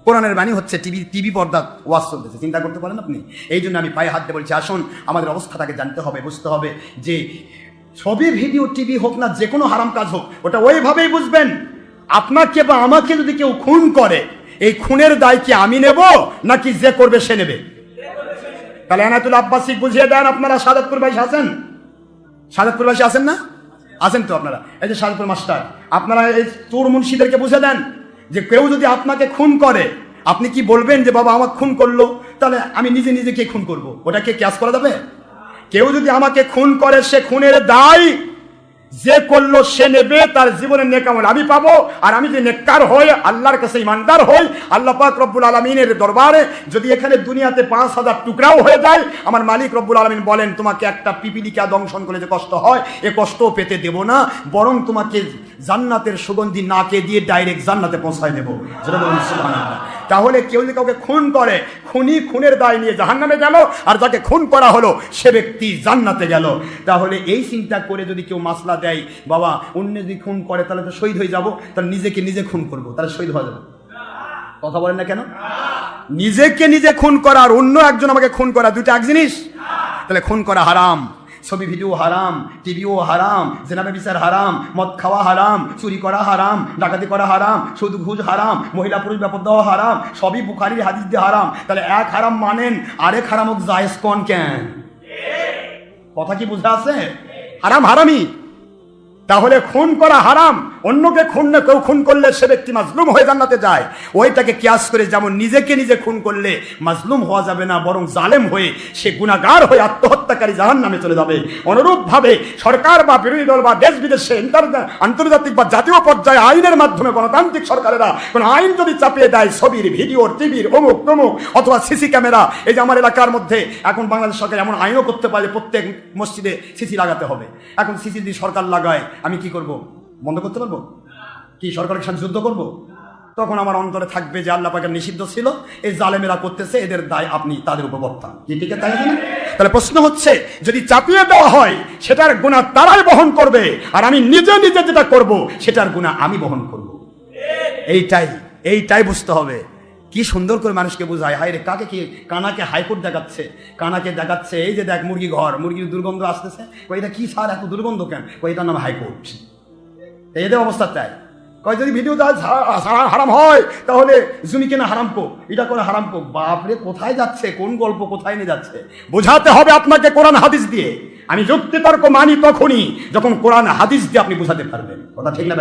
কোরআনের বাণী হচ্ছে, টিভি পর্দা ওয়াজ চলতেছে। চিন্তা করতে পারেন আপনি? এই জন্য আমি পায়ে হাত দিয়ে বলছি, আসুন আমাদের অবস্থাটাকে জানতে হবে, বুঝতে হবে যে ছবি, ভিডিও, টিভি হোক না, যে কোনো হারাম কাজ হোক, ওটা ওইভাবেই বুঝবেন। আপনাকে বা আমাকে যদি কেউ খুন করে, এই খুনের দায় কি আমি নেব নাকি যে করবে সে নেবে? তাহলে এনায়েতুল আব্বাসী বুঝিয়ে দেন। আপনারা সাদেতপুরবাসী আছেন? সাদেতপুরবাসী আছেন না? আছেন তো আপনারা? এই যে সাদেতপুর মাস্টার, আপনারা এই চোর মুন্সিদেরকে বুঝে দেন যে কেউ যদি আপনাকে খুন করে, আপনি কি বলবেন যে বাবা আমাকে খুন করলো, তাহলে আমি নিজে নিজেকে খুন করব? ওটাকে কিয়াস করা যাবে? কেউ যদি আমাকে খুন করে, সে খুনের দায় যে করলো সে নেবে, তার জীবনের নেক আমল আমি পাবো। আর আমি যে নেককার হই, আল্লাহর কাছে ইমানদার হই, আল্লাহ পাক রব্বুল আলামিনের দরবারে যদি এখানে দুনিয়াতে 5000 টুকরাও হয়ে যায়, আমার মালিক রব্বুল আলামিন বলেন, তোমাকে একটা পিপিলিকা দংশন করে যে কষ্ট হয়, এ কষ্টও পেতে দেব না, বরং তোমাকে জান্নাতের সুগন্ধি নাকে দিয়ে ডাইরেক্ট জান্নাতে পৌঁছায় দেবো। যেটা বলুন সুবহানাল্লাহ। তাহলে কেউ যদি কাউকে খুন করে, খুনি খুনের দায় নিয়ে জাহান্নামে গেল, আর যাকে খুন করা হলো সে ব্যক্তি জান্নাতে গেল। তাহলে এই চিন্তা করে যদি কেউ মাসলা দেয়, বাবা অন্য যদি খুন করে তাহলে তো শহীদ হয়ে যাব, তাহলে নিজেকে নিজে খুন করবো, তাহলে শহীদ হয়ে যাবে। কথা বলেন না কেন? নিজেকে নিজে খুন করা আর অন্য একজন আমাকে খুন করা দুইটা এক জিনিস। তাহলে খুন করা হারাম, ছবি ভিডিও হারাম, টিভিও হারাম, জেনা ব্যভিচার হারাম, মদ খাওয়া হারাম, চুরি করা হারাম, ডাকাতি করা হারাম, সুদ ঘুষ হারাম, মহিলা পুরুষ ব্যাপার দেওয়া হারাম, সবই বুখারীর হাদিস দিয়ে হারাম। তাহলে এক হারাম মানেন, আরেক হারাম জায়েজ কোন কেন? কথা কি বুঝা আছে? হারাম হারামি। তাহলে খুন করা হারাম, অন্যকে কেউ খুন করলে সে ব্যক্তি মাজলুম হয়ে জান্নাতে যায়। ওইটাকে কিয়াস করে যেমন নিজেকে নিজে খুন করলে মাজলুম হওয়া যাবে না, বরং জালেম হয়ে সে গুনাহগার হয়ে আত্মহত্যাকারী জাহান্নামে চলে যাবে। অনুরূপভাবে সরকার বা বিরোধী দল বা দেশ বিদেশে আন্তর্জাতিক বা জাতীয় পর্যায়ে আইনের মাধ্যমে গণতান্ত্রিক সরকারেরা কোন আইন যদি চাপিয়ে দেয়, ছবির, ভিডিওর, টিভির, অমুক তমুক, অথবা সিসি ক্যামেরা, এই যে আমার এলাকার মধ্যে এখন বাংলাদেশ সরকার এমন আইনও করতে পারে প্রত্যেক মসজিদে সিসি লাগাতে হবে। এখন সিসি যদি সরকার লাগায়, আমি কি করব? বন্ধ করতে পারবো কি? সরকারের সাথে যুদ্ধ করব? তখন আমার অন্তরে থাকবে যে আল্লাহ পাকের নিষিদ্ধ ছিল, এই জালেমেরা করতেছে, এদের দায় আপনি তাদের উপর বর্তান। কি ঠিক আছে? তাহলে প্রশ্ন হচ্ছে, যদি চাপিয়ে দেওয়া হয় সেটার গুনাহ তারাই বহন করবে, আর আমি নিজে নিজে যেটা করব সেটার গুনাহ আমি বহন করব। এইটাই বুঝতে হবে। কি সুন্দর করে মানুষকে বোঝায়। হায় রে, কাকে কি? কানাকে হাইকোর্ট দেখাচ্ছে, কানাকে দেখাচ্ছে, এই যে দেখ মুরগি ঘর, মুরগির দুর্গন্ধ আসতেছে, এটা কি স্যার এত দুর্গন্ধ কেন? এটার নাম হাইকোর্ট। এদের অবস্থা তাই। যদি ভিডিও হারাম হয়, তাহলে জমি কেনা হারাম কো, এটা করে হারাম কো। বাপরে, কোথায় যাচ্ছে? কোন গল্প কোথায় নিয়ে যাচ্ছে? বোঝাতে হবে আপনাকে কোরআন হাদিস দিয়ে। আমি যুক্তি তর্ক মানি তখনই যখন কোরআন হাদিস দিয়ে আপনি বোঝাতে পারবেন। কথা ঠিক না?